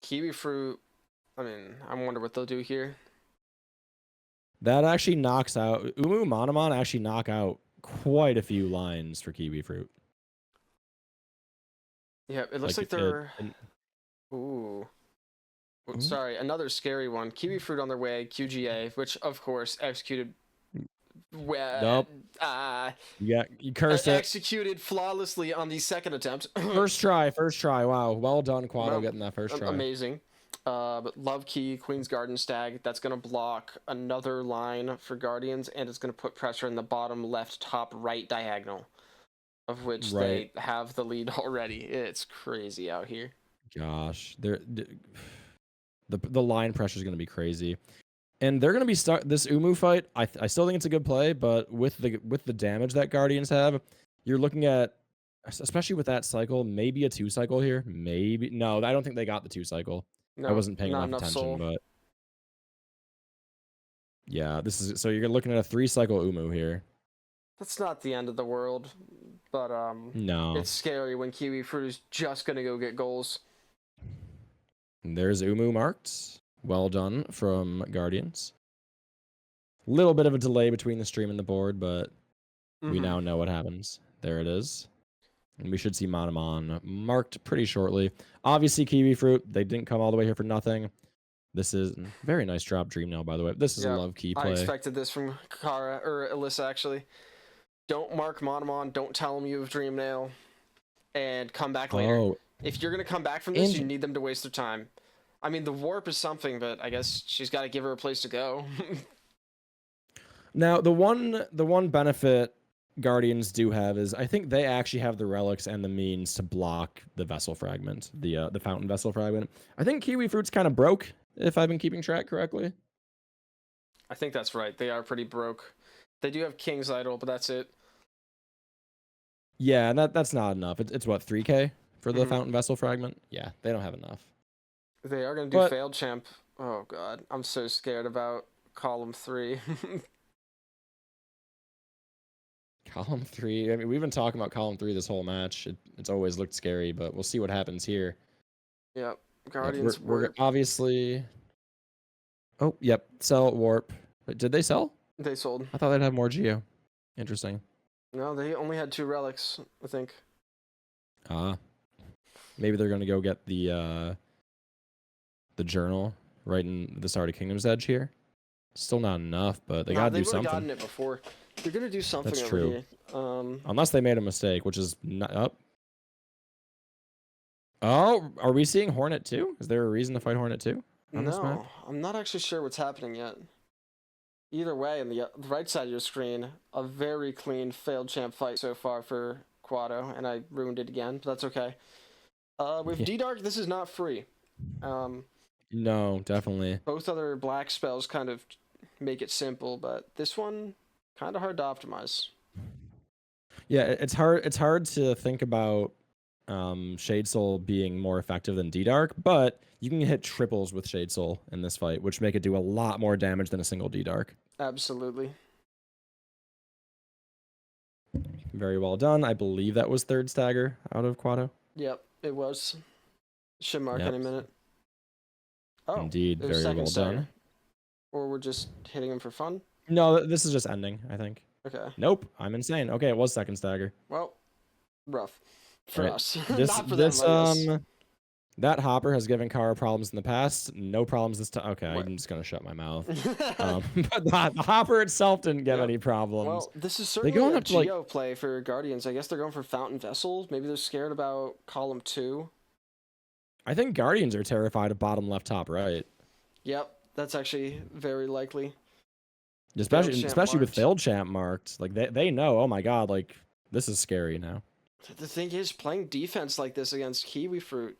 Kiwifruit, I mean, I wonder what they'll do here. That actually knocks out Umu Monomon actually knock out quite a few lines for Kiwifruit. Yeah, it looks like it- they're... and- Ooh. Ooh. Sorry, another scary one. Kiwifruit on their way, QGA, which, of course, executed... Nope. You cursed it. Executed flawlessly on the second attempt. First try. Wow. Well done, Quado, Well, getting that first try. Amazing. But Love Key, Queen's Garden Stag, that's going to block another line for Guardians, and it's going to put pressure in the bottom left, top right diagonal, of which Right. they have the lead already. It's crazy out here. Gosh, the line pressure is going to be crazy, and they're going to be this Umu fight. I still think it's a good play, but with the damage that Guardians have, you're looking at, especially with that cycle, maybe a 2 cycle here. Maybe no, I don't think they got the 2 cycle. No, I wasn't paying not enough attention, soul. but yeah, this is so you're looking at a 3 cycle Umu here. That's not the end of the world, but No, it's scary when Kiwifruit is just going to go get goals. there's Umu marked. Well done from Guardians. Little bit of a delay between the stream and the board, but we Mhm. now know what happens. There it is. And we should see Monomon marked pretty shortly. Obviously, Kiwifruit, they didn't come all the way here for nothing. This is very nice drop Dream Nail, by the way. This is Yeah, a love key I play. expected this from Kara, or Alyssa, actually. Don't mark Monomon, don't tell them you have Dream Nail, and come back later. Oh, If you're going to come back from this, you And- need them to waste their time. I mean, the warp is something, but I guess she's got to give her a place to go. now the one benefit Guardians do have is I think they actually have the relics and the means to block the vessel fragment, the fountain vessel fragment. I think Kiwifruit's kind of broke, if I've been keeping track correctly. I think that's right. They are pretty broke. They do have King's Idol, but that's it. Yeah, and that's not enough. It's what, 3K for the Mhm. fountain vessel fragment? Yeah, they don't have enough. They are going to do But- Failed Champ. Oh, God. I'm so scared about column 3. Column 3. I mean, we've been talking about column 3 this whole match. It's always looked scary, but we'll see what happens here. Yep. Yeah, Guardians we're warp. obviously. Oh, yep. Sell warp. Wait, did they sell? They sold. I thought they'd have more Geo. Interesting. No, they only had 2 relics, I think. Maybe they're gonna go get the journal right in the Start of Kingdom's Edge here. Still not enough, but they gotta They do would have something. gotten it before. They're gonna do something That's over true. here. Unless they made a mistake, which is not up. Oh, are we seeing Hornet too? Is there a reason to fight Hornet too on this map? No, I'm not actually sure what's happening yet. Either way, on the right side of your screen, a very clean failed champ fight so far for Quado, and I ruined it again, but that's okay. With Yeah. D-Dark, this is not free. No, definitely. Both other black spells kind of make it simple, but this one, kind of hard to optimize. Yeah, it's hard. It's hard to think about Shade Soul being more effective than D-Dark, but you can hit triples with Shade Soul in this fight, which make it do a lot more damage than a single D-Dark. Absolutely. Very well done. I believe that was third stagger out of Quado. Yep, it was. Should mark Yep. any minute. Oh, Indeed, there's very second well stagger. done. Or we're just hitting him for fun? No, this is just ending, I think. Okay. Nope, I'm insane. Okay, it was second stagger. Well, rough. For Right. us. This Not for this them, I guess. that hopper has given Kara problems in the past. No problems this time. Okay, What? I'm just gonna shut my mouth. But the hopper itself didn't give Yeah. any problems. Well, this is They certainly going a up to, like- Geo play for Guardians. I guess they're going for Fountain Vessel. Maybe they're scared about Column 2. I think Guardians are terrified of bottom left, top right. Yep, that's actually very likely. Especially champ with marked. failed champ marked. Like they know, oh my god, like this is scary now. The thing is, playing defense like this against Kiwifruit,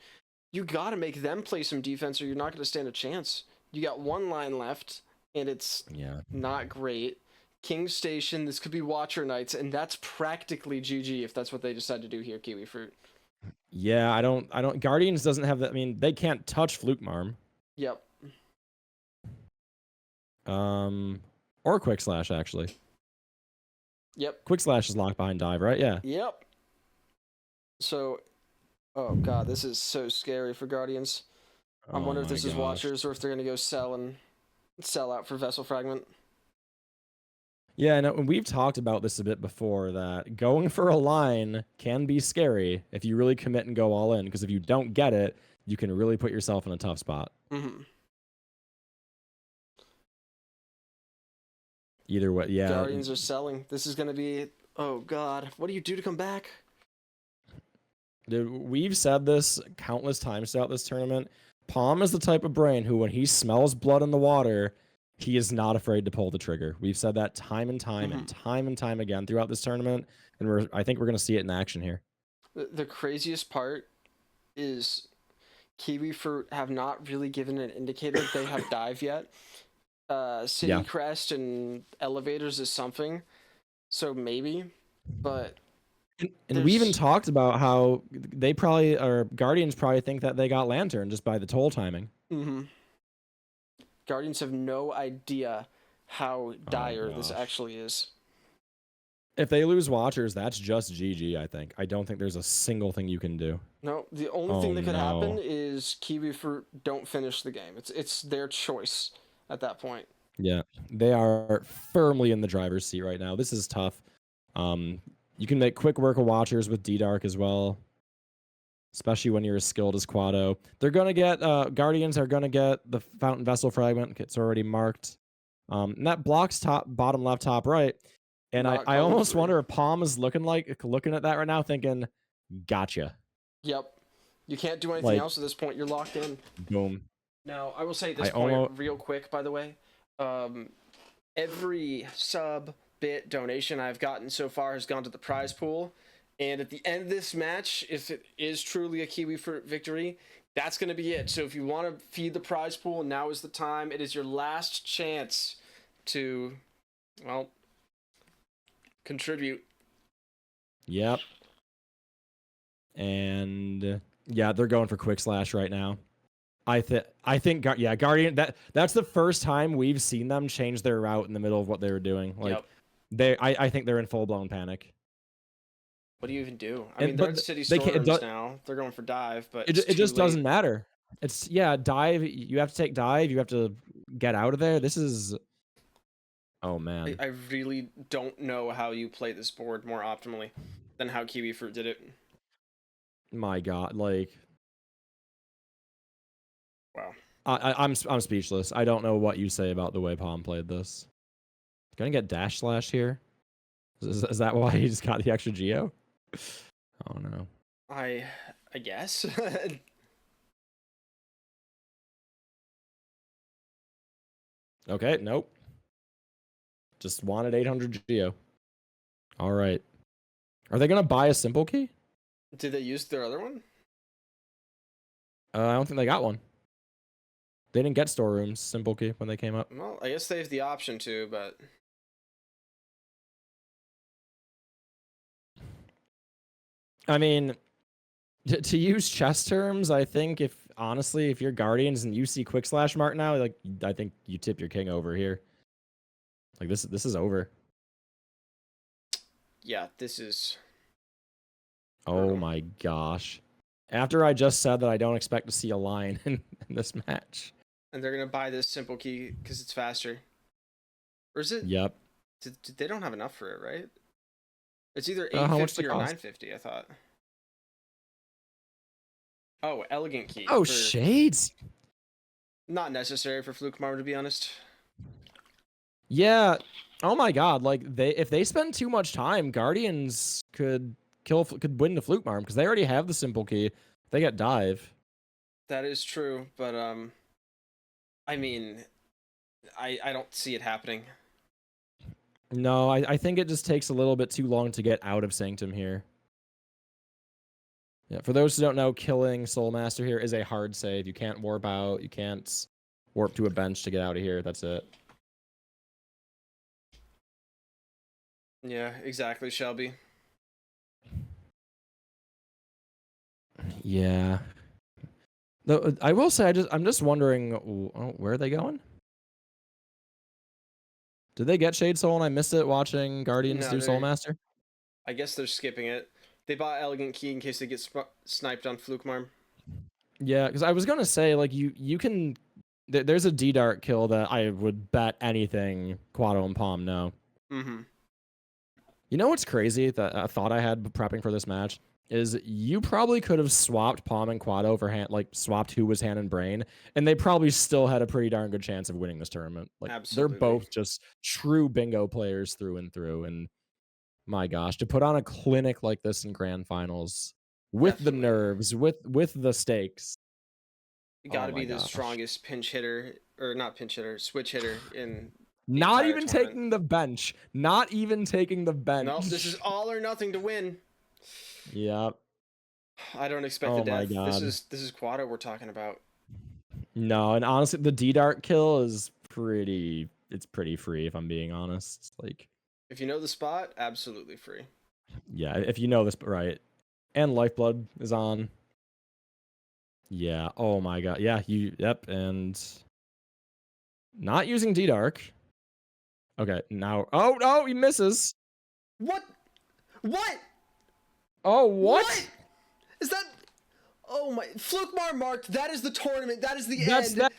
you got to make them play some defense or you're not going to stand a chance. You got one line left, and it's Yeah. not great. King Station, this could be Watcher Knights, and that's practically GG if that's what they decide to do here, Kiwifruit. Yeah, I don't Guardians doesn't have that. I mean, they can't touch Fluke Marm. Yep. Or Quick Slash actually. Yep. Quick Slash is locked behind dive, right? Yeah. Yep. So, oh god, this is so scary for Guardians. I wonder if my this is gosh. Watchers or if they're gonna go sell out for Vessel Fragment. Yeah, and we've talked about this a bit before, that going for a line can be scary if you really commit and go all in, because if you don't get it, you can really put yourself in a tough spot. Mm-hmm. Either way, yeah. Guardians are selling. This is gonna be. Oh god, what do you do to come back? Dude, we've said this countless times throughout this tournament. Palm is the type of brain who, when he smells blood in the water, he is not afraid to pull the trigger. We've said that time and time and time again throughout this tournament, and I think we're going to see it in action here. The craziest part is Kiwifruit have not really given an indicator they have dive yet. City Yeah. Crest and Elevators is something, so maybe, but And we even There's- talked about how they probably, or Guardians probably think that they got Lantern just by the toll timing. Guardians have no idea how dire this gosh. actually is. If they lose Watchers, that's just GG, I think. I don't think there's a single thing you can do. No, the only Oh, thing that could happen no. is Kiwifruit don't finish the game. It's their choice at that point. Yeah, they are firmly in the driver's seat right now. This is tough. You can make quick work of Watchers with D-Dark as well, especially when you're as skilled as Quado. They're going to get, Guardians are going to get the Fountain Vessel Fragment. It's already marked. And that blocks bottom left, top right. And Not I coming almost through. wonder if Palm is looking at that right now thinking, gotcha. Yep. You can't do anything Like- else at this point. You're locked in. Boom. Now, I will say at this I point, almo- real quick, by the way, every sub, bit, donation I've gotten so far has gone to the prize pool. And at the end of this match, if it is truly a Kiwifruit victory, that's going to be it. So if you want to feed the prize pool, now is the time. It is your last chance to, well, contribute. Yep. And yeah, they're going for Quick Slash right now. I think Guardian, that's the first time we've seen them change their route in the middle of what they were doing. Like Yep. I think they're in full blown panic. What do you even do? I And- mean, they're but at City they can't- Storms now. They're going for dive, but It it's just too late. doesn't matter. It's dive. You have to take dive. You have to get out of there. This is Oh man, I really don't know how you play this board more optimally than how Kiwifruit did it. my God, like Wow. I'm speechless. I don't know what you say about the way Palm played this. Gonna get dash slash here. Is that why he just got the extra geo? Oh no. I guess. Okay, nope. Just wanted 800 geo. All right. Are they gonna buy a simple key? Did they use their other one? I don't think they got one. They didn't get storerooms simple key when they came up. Well, I guess they have the option to, but I mean, to use chess terms, I think if honestly, if you're Guardians and you see Quick Slash Mark now, like I think you tip your king over here. Like this is over. yeah, this is. Oh my gosh. After I just said that I don't expect to see a line in this match. And they're gonna buy this simple key because it's faster. Or is it? Yep. They don't have enough for it, right? It's either How much 850 does it or cost? 950, I thought. Oh, elegant key. Oh, for- shades. Not necessary for Fluke Marm, to be honest. Yeah. Oh my god, like if they spend too much time, Guardians could win the Fluke Marm because they already have the simple key. They get dive. That is true, but I mean, I don't see it happening. No, I think it just takes a little bit too long to get out of Sanctum here. Yeah, for those who don't know, killing Soulmaster here is a hard save. You can't warp out. You can't warp to a bench to get out of here. That's it. Yeah, exactly, Shelby. Yeah. Though I will say, I'm just wondering, where are they going? Did they get Shade Soul and I missed it watching Guardians No, do they- Soulmaster? I guess they're skipping it. They bought Elegant Key in case they get sniped on Fluke Marm. Yeah, because I was gonna say like you can. There's a D Dart kill that I would bet anything Quado and Palm know. Mm-hmm. You know what's crazy that I thought I had prepping for this match is you probably could have swapped Palm and Quado for hand, like swapped who was hand and brain, and they probably still had a pretty darn good chance of winning this tournament. Like Absolutely. they're both just true bingo players through and through, and my gosh, to put on a clinic like this in grand finals with the Definitely. nerves, with the stakes. You gotta Oh my be the gosh. strongest pinch hitter, or not pinch hitter, switch hitter in. Not entire even tournament. taking the bench. Not even taking the bench. Nope, this is all or nothing to win. Yep. I don't expect Oh the my death. God. This is Quado we're talking about. No, and honestly, the D Dart kill is pretty. It's pretty free if I'm being honest. Like, If you know the spot, absolutely free. yeah, if you know this right, and Lifeblood is on. Yeah. Oh my god. Yeah. Yep. And not using D Dark. Okay. Now. Oh no, he misses. What? What? Oh what? Is that? Oh my! Fluke Marm marked. That is the tournament. That is the That's end. that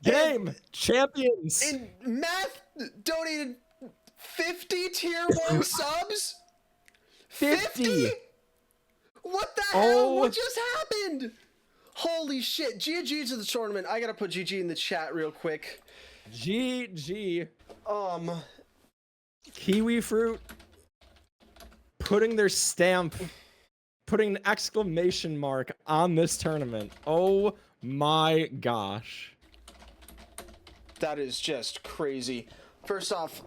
game. Champions. And Math donated 50 tier 1 subs? 50? What the Oh. hell? What just happened? Holy shit. GG to the tournament. I gotta put GG in the chat real quick. GG. Kiwifruit putting their stamp, putting an exclamation mark on this tournament. Oh my gosh. That is just crazy. First off,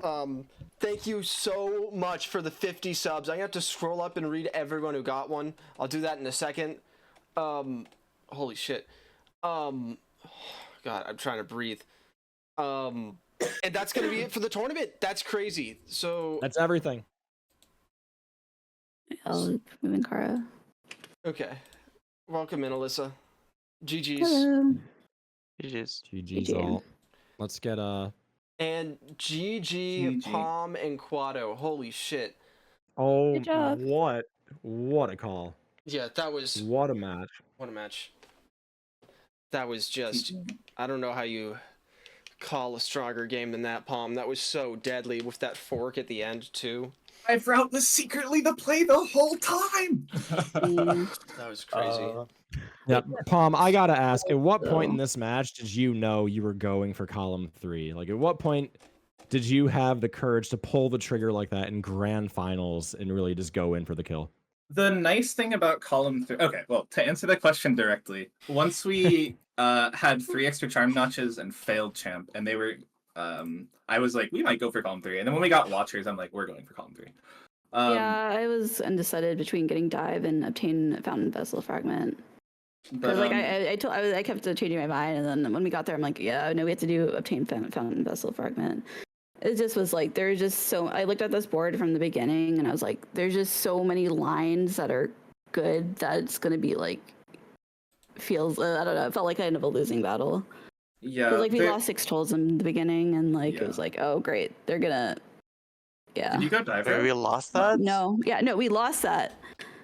thank you so much for the 50 subs. I have to scroll up and read everyone who got one. I'll do that in a second. Holy shit. God, I'm trying to breathe. And that's gonna be it for the tournament. That's crazy. So That's everything. I'll move in Kara. okay. Welcome in, Alyssa. GG's. Hello. GG's. GG's GG. all. Let's get And GG, GG. Palm, and Quado. Holy shit. oh Good job. what a call. Yeah, that was What a match. what a match. That was just I don't know how you call a stronger game than that, Palm. That was so deadly with that fork at the end too. Dive route was secretly the play the whole time. That was crazy. Yeah, Palm, I gotta ask, at what point in So- this match did you know you were going for column 3? Like, at what point did you have the courage to pull the trigger like that in grand finals and really just go in for the kill? The nice thing about column 3. Okay, well, to answer the question directly, once we had 3 extra charm notches and failed champ, and they were, I was like, we might go for column 3. And then when we got watchers, I'm like, we're going for column 3. Yeah, I was undecided between getting dive and obtain fountain vessel fragment. Because like I kept changing my mind, and then when we got there, I'm like, yeah, no, we have to do obtain fountain vessel fragment. It just was like there's just so. I looked at this board from the beginning, and I was like, there's just so many lines that are good that it's gonna be like feels. I don't know. It felt like kind of a losing battle. yeah, Like we lost 6 tolls in the beginning, and like it was Yeah. like, oh great, they're gonna. Yeah. Did you go dive Wait, route? we lost that? No. Yeah. No. We lost that.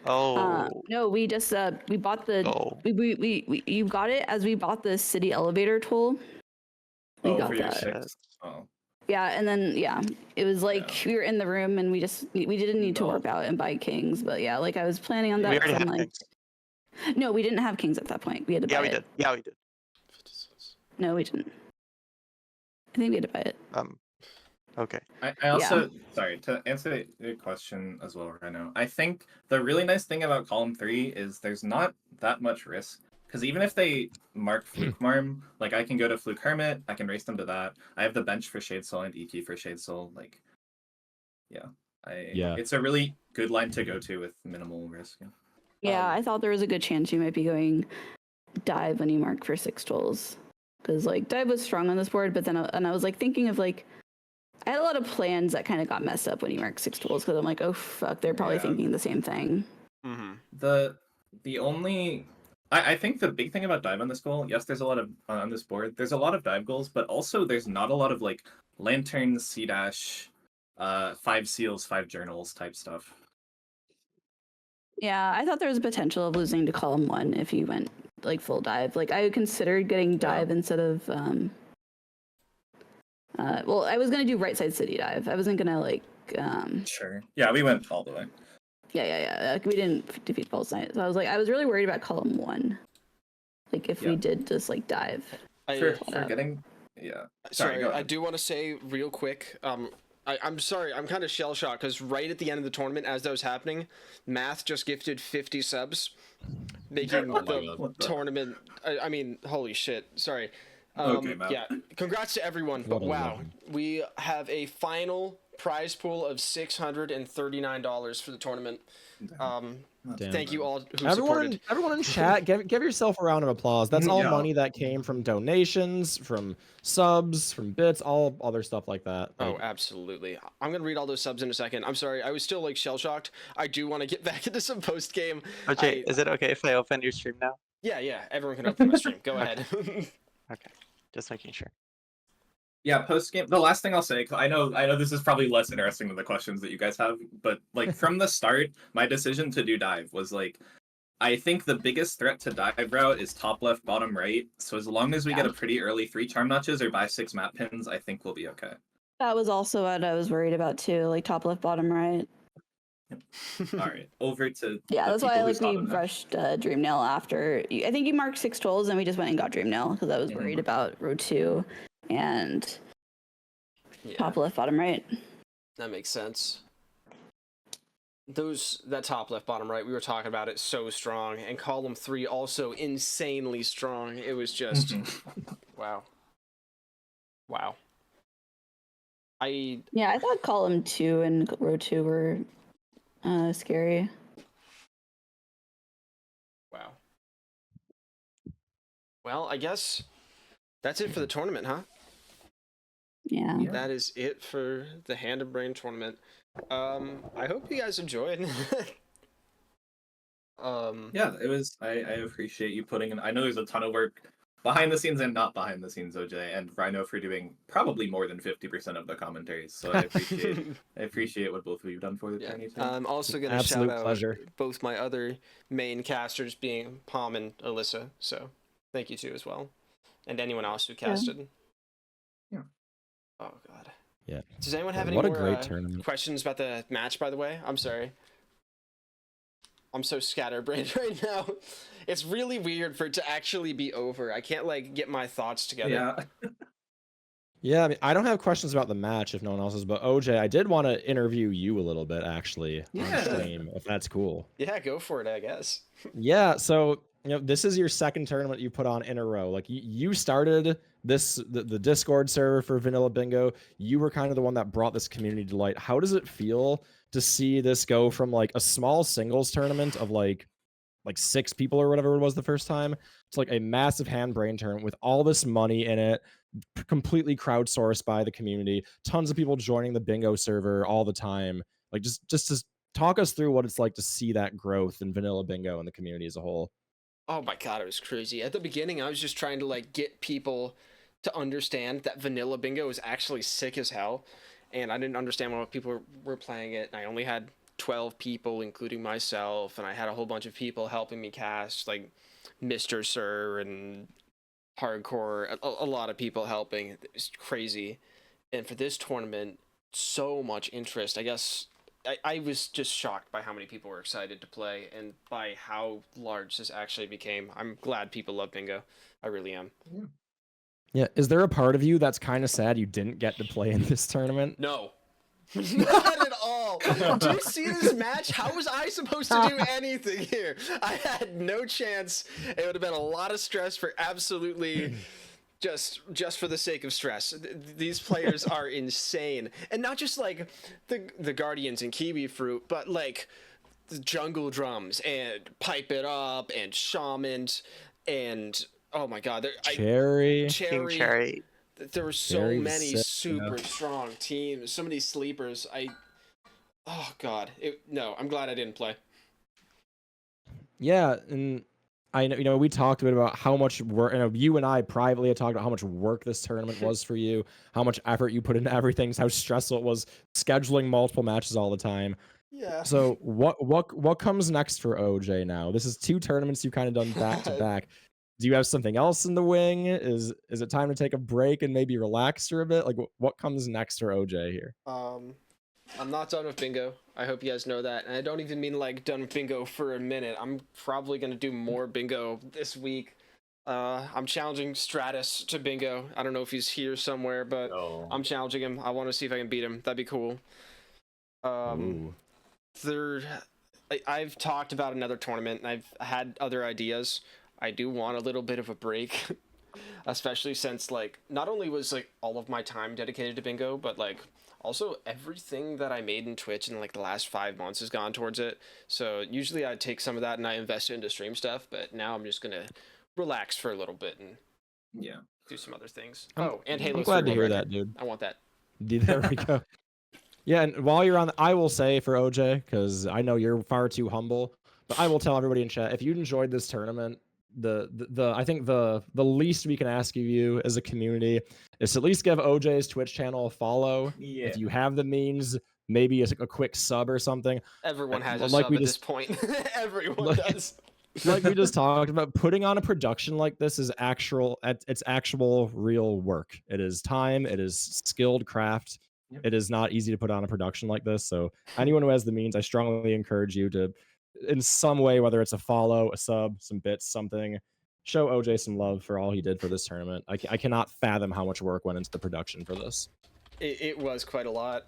Oh. No, we just we bought the Oh. we you got it as we bought the city elevator tool. We Oh, got for your that. 6. Oh. Yeah, and then it was like we were in the room and we didn't need to No. warp out and buy kings, but yeah, like I was planning on that. We already 'cause had I'm like, things. no, we didn't have kings at that point. We had to Yeah, buy we it. did. Yeah, we did. No, we didn't. I think we had to buy it. Okay. I also, sorry, to answer your question as well, Reno, I think the really nice thing about column 3 is there's not that much risk. Because even if they mark Fluke Marm, like I can go to Fluke Hermit, I can race them to that. I have the bench for Shade Soul and EQ for Shade Soul. Like, Yeah. it's a really good line to go to with minimal risk. Yeah, I thought there was a good chance you might be going dive when you mark for 6 tolls. Because like dive was strong on this board, but then I was like thinking of like I had a lot of plans that kind of got messed up when you marked 6 tools because I'm like, oh fuck, they're probably Yeah. thinking the same thing. Mm-hmm. The only I think the big thing about dive on this goal, yes, there's a lot of on this board. There's a lot of dive goals, but also there's not a lot of like lanterns, C dash, 5 seals, 5 journals type stuff. Yeah, I thought there was a potential of losing to column 1 if you went like full dive. Like I considered getting dive instead of well, I was gonna do right side city dive. I wasn't gonna like Sure. Yeah, we went all the way. yeah. Like, we didn't defeat false knight. So I was really worried about column 1. Like if we did just like dive. For getting Sorry, go I ahead. do want to say real quick. I'm sorry. I'm kind of shell shocked because right at the end of the tournament, as that was happening, Math just gifted 50 subs, making Oh my the God, what the- tournament. I mean, holy shit. Sorry. Okay, Matt. Yeah. Congrats to everyone. But What a wow, legend. we have a final prize pool of $639 for the tournament. Damn. Thank you all who Everyone, supported. everyone in chat, give yourself a round of applause. That's all Yeah. money that came from donations, from subs, from bits, all other stuff like that. Oh, Like, absolutely. I'm gonna read all those subs in a second. I'm sorry. I was still like shell shocked. I do want to get back into some post game. Okay, is it okay if I open your stream now? Yeah. Everyone can open my stream. Go ahead. Okay, just making sure. Yeah, post game. The last thing I'll say, 'cause I know this is probably less interesting than the questions that you guys have, but like from the start, my decision to do dive was like, I think the biggest threat to dive route is top left, bottom right. So as long as we get a pretty early 3 charm notches or buy 6 map pins, I think we'll be okay. That was also what I was worried about too, like top left, bottom right. All right, over to Yeah, the that's why people who like saw we the match. rushed Dreamnail after. I think you marked 6 tolls and we just went and got Dreamnail because I was worried about row 2 and top left, bottom right. That makes sense. That top left, bottom right, we were talking about it so strong, and column 3 also insanely strong. It was just wow. Yeah, I thought column 2 and row 2 were scary. Wow. Well, I guess that's it for the tournament, huh? Yeah. That is it for the Hand and Brain tournament. I hope you guys enjoyed. Yeah, it was. I appreciate you putting in. I know there's a ton of work behind the scenes and not behind the scenes, OJ, and Rhino for doing probably more than 50% of the commentaries. So I appreciate what both of you have done for the tourney. too. I'm also gonna Absolute shout out pleasure. both my other main casters being Palm and Alyssa. So thank you too as well, and anyone else who casted. Oh god. Yeah. Does anyone have any What a more great tournament. questions about the match? By the way, I'm sorry. I'm so scatterbrained right now. It's really weird for it to actually be over. I can't like get my thoughts together. Yeah. Yeah, I mean, I don't have questions about the match if no one else is, but OJ, I did want to interview you a little bit actually on stream, if that's cool. Yeah, go for it, I guess. Yeah, so this is your second tournament you put on in a row. Like you started the Discord server for Vanilla Bingo. You were kind of the one that brought this community to light. How does it feel to see this go from like a small singles tournament of like 6 people or whatever it was the first time to like a massive hand brain tournament with all this money in it, completely crowdsourced by the community, tons of people joining the bingo server all the time. Like just to talk us through what it's like to see that growth in Vanilla Bingo and the community as a whole. Oh my god, it was crazy. At the beginning, I was just trying to like get people to understand that Vanilla Bingo is actually sick as hell, and I didn't understand why people were playing it. And I only had 12 people, including myself, and I had a whole bunch of people helping me cast, like Mr. Sir and Hardcore, a lot of people helping. It was crazy. And for this tournament, so much interest. I guess I was just shocked by how many people were excited to play and by how large this actually became. I'm glad people love bingo. I really am. Yeah, is there a part of you that's kind of sad you didn't get to play in this tournament? No. Not at all. Do you see this match? How was I supposed to do anything here? I had no chance. It would have been a lot of stress for absolutely just for the sake of stress. These players are insane. And not just like the Guardians and Kiwifruit, but like the Jungle Drums and Pipe It Up and Shamans and oh my god, Cherry. Team Cherry. There were so Very many sick, super strong teams, so many sleepers. Oh god, no, I'm glad I didn't play. Yeah, and I know, we talked a bit about how much work, you and I privately had talked about how much work this tournament was for you, how much effort you put into everything, how stressful it was scheduling multiple matches all the time. Yeah. So what comes next for OJ now? This is 2 tournaments you've kind of done back to back. Do you have something else in the wing? Is it time to take a break and maybe relax for a bit? Like what comes next for OJ here? I'm not done with bingo. I hope you guys know that. And I don't even mean like done with bingo for a minute. I'm probably going to do more bingo this week. I'm challenging Stratus to bingo. I don't know if he's here somewhere, but I'm challenging him. I want to see if I can beat him. That'd be cool. I've talked about another tournament, and I've had other ideas. I do want a little bit of a break, especially since like not only was like all of my time dedicated to bingo, but like also everything that I made in Twitch in like the last 5 months has gone towards it. So usually I take some of that and I invest it into stream stuff, but now I'm just gonna relax for a little bit and do some other things. And Halo. I'm glad 3 to hear record. that, dude. I want that. There we go. Yeah, and while you're on, I will say for OJ, because I know you're far too humble, but I will tell everybody in chat, if you enjoyed this tournament, I think the least we can ask of you as a community is to at least give OJ's Twitch channel a follow. Yeah. If you have the means, maybe a quick sub or something. Everyone has a like sub we at just- this point. Everyone does. Like we just talked about, putting on a production like this is it's actual real work. It is time, it is skilled craft. Yep. It is not easy to put on a production like this. So anyone who has the means, I strongly encourage you to, in some way, whether it's a follow, a sub, some bits, something, show OJ some love for all he did for this tournament. I cannot fathom how much work went into the production for this. It was quite a lot.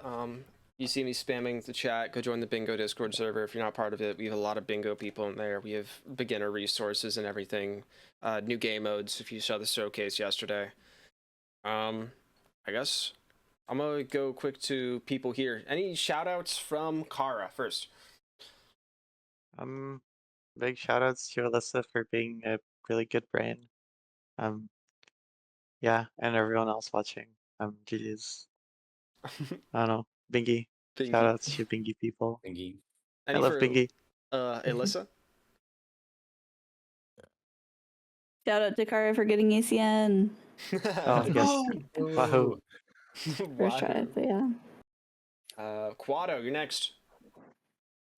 You see me spamming the chat. Go join the Bingo Discord server if you're not part of it. We have a lot of bingo people in there. We have beginner resources and everything. New game modes if you saw the showcase yesterday. I guess I'm gonna go quick to people here. Any shout outs from Kara first? Big shout outs to Alyssa for being a really good brain. Yeah, and everyone else watching. GG's. I don't know. Bingy. Bingy. Shout outs to Bingy people. Bingy. I love Bingy. Alyssa? Shout out to Kara for getting ACN. Oh, yes. Wahoo. First try, but yeah. Quado, you're next.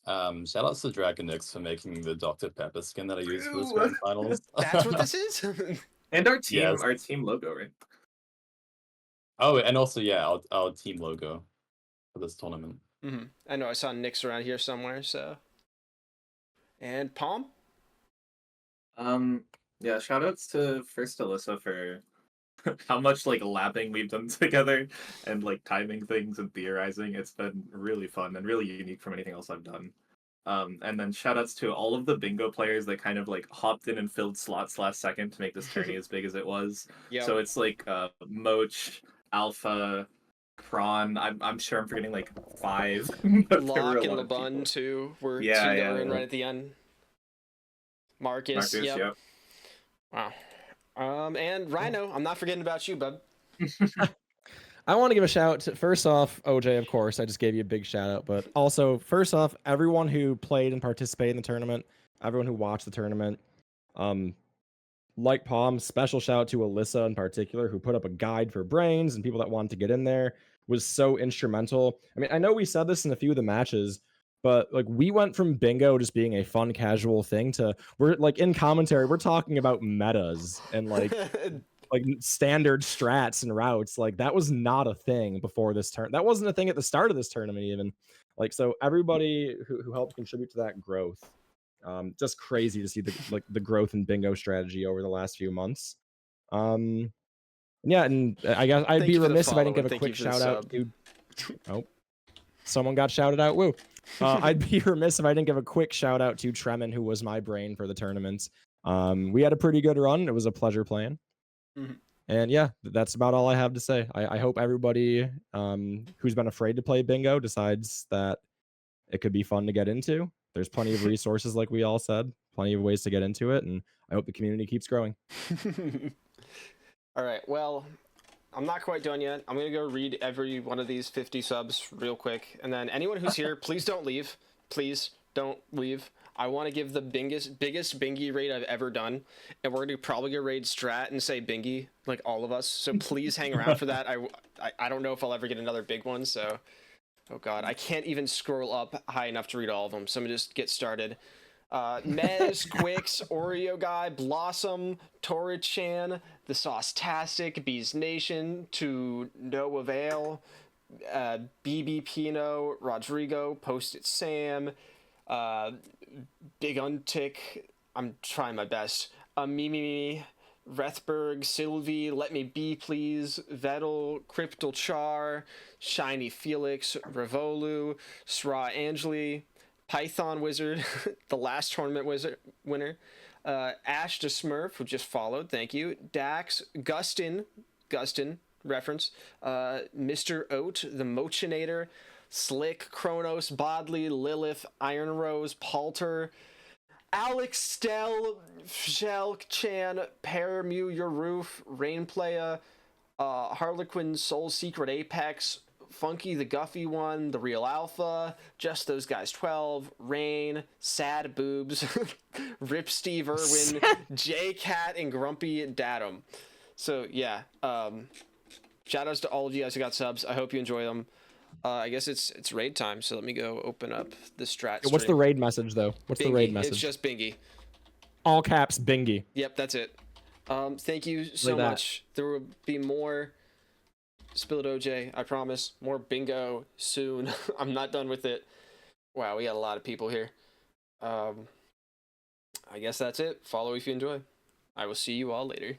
Shout outs to Dragonix for making the Dr. Pepper skin that I used for the Ooh. grand finals. That's what this is? And our team, Yes. our team logo, right? Oh, and also yeah, our team logo for this tournament. I know I saw Nick's around here somewhere, so. And Palm? Yeah, shoutouts to first Alyssa for how much like labbing we've done together and like timing things and theorizing. It's been really fun and really unique from anything else I've done. And then shoutouts to all of the bingo players that kind of like hopped in and filled slots last second to make this tourney as big as it was. Yep. So it's like Moch, Alpha, Prawn. I'm sure I'm forgetting like 5. But there were Locke a and lot of LeBun people. too were Yeah, two that yeah, were in yeah. right at the end. Marcus, Marcus, yep. Wow. And Rhino, I'm not forgetting about you, bub. I want to give a shout out to, first off, OJ, of course. I just gave you a big shout out. But also, first off, everyone who played and participated in the tournament, everyone who watched the tournament. Like Palm, special shout out to Alyssa in particular, who put up a guide for brains and people that wanted to get in there, was so instrumental. I mean, I know we said this in a few of the matches, but like we went from bingo just being a fun, casual thing to we're like in commentary, we're talking about metas and like standard strats and routes. Like that was not a thing before this turn. That wasn't a thing at the start of this tournament even. Like so everybody who helped contribute to that growth. Just crazy to see the growth in bingo strategy over the last few months. Yeah, and I guess I'd be remiss if I didn't give a quick shout out to. Oh, someone got shouted out. Woo! I'd be remiss if I didn't give a quick shout out to Tremin, who was my brain for the tournament. We had a pretty good run. It was a pleasure playing. And yeah, that's about all I have to say. I hope everybody who's been afraid to play bingo decides that it could be fun to get into. There's plenty of resources, like we all said, plenty of ways to get into it, and I hope the community keeps growing. All right, well, I'm not quite done yet. I'm going to go read every one of these 50 subs real quick, and then anyone who's here, please don't leave. Please don't leave. I want to give the biggest Bingy raid I've ever done, and we're going to probably go raid Strat and say Bingy, like all of us, so please hang around for that. I don't know if I'll ever get another big one, so... Oh god, I can't even scroll up high enough to read all of them, so I'm gonna just get started. Mez, Quicks, Oreo Guy, Blossom, Torichan, The Sauce-tastic, Bees Nation, to No Avail, BB Pino, Rodrigo, Post-it Sam, Big Untick, I'm trying my best, Mimi, Rethberg, Sylvie, Let Me Be Please, Vettel, Cryptal Char, Shiny Felix, Revolu, Sra Angeli, Python Wizard, the last tournament winner, Ash the Smurf, who just followed, thank you, Dax, Gustin reference, Mr. Oat, the Mochinator, Slick, Kronos, Bodley, Lilith, Iron Rose, Palter, Alex Stell, Shell Chan, Pear Mew Your Roof, Rainplaya, Harlequin Soul Secret Apex, Funky the Guffy One, The Real Alpha, Just Those Guys 12, Rain, Sad Boobs, Rip Steve Irwin, J Cat, and Grumpy Datum. So yeah, shout outs to all of you guys who got subs. I hope you enjoy them. I guess it's raid time, so let me go open up the strat stream. What's the raid message, though? What's Bingy. the raid message? It's just Bingy. All caps, Bingy. Yep, that's it. Thank you so much. There will be more Spilled OJ, I promise. More bingo soon. I'm not done with it. Wow, we got a lot of people here. I guess that's it. Follow if you enjoy. I will see you all later.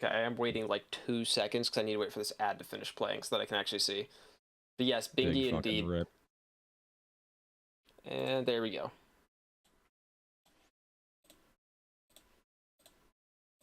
Okay, I am waiting like 2 seconds because I need to wait for this ad to finish playing so that I can actually see. But yes, Bingy indeed. Rip. And there we go.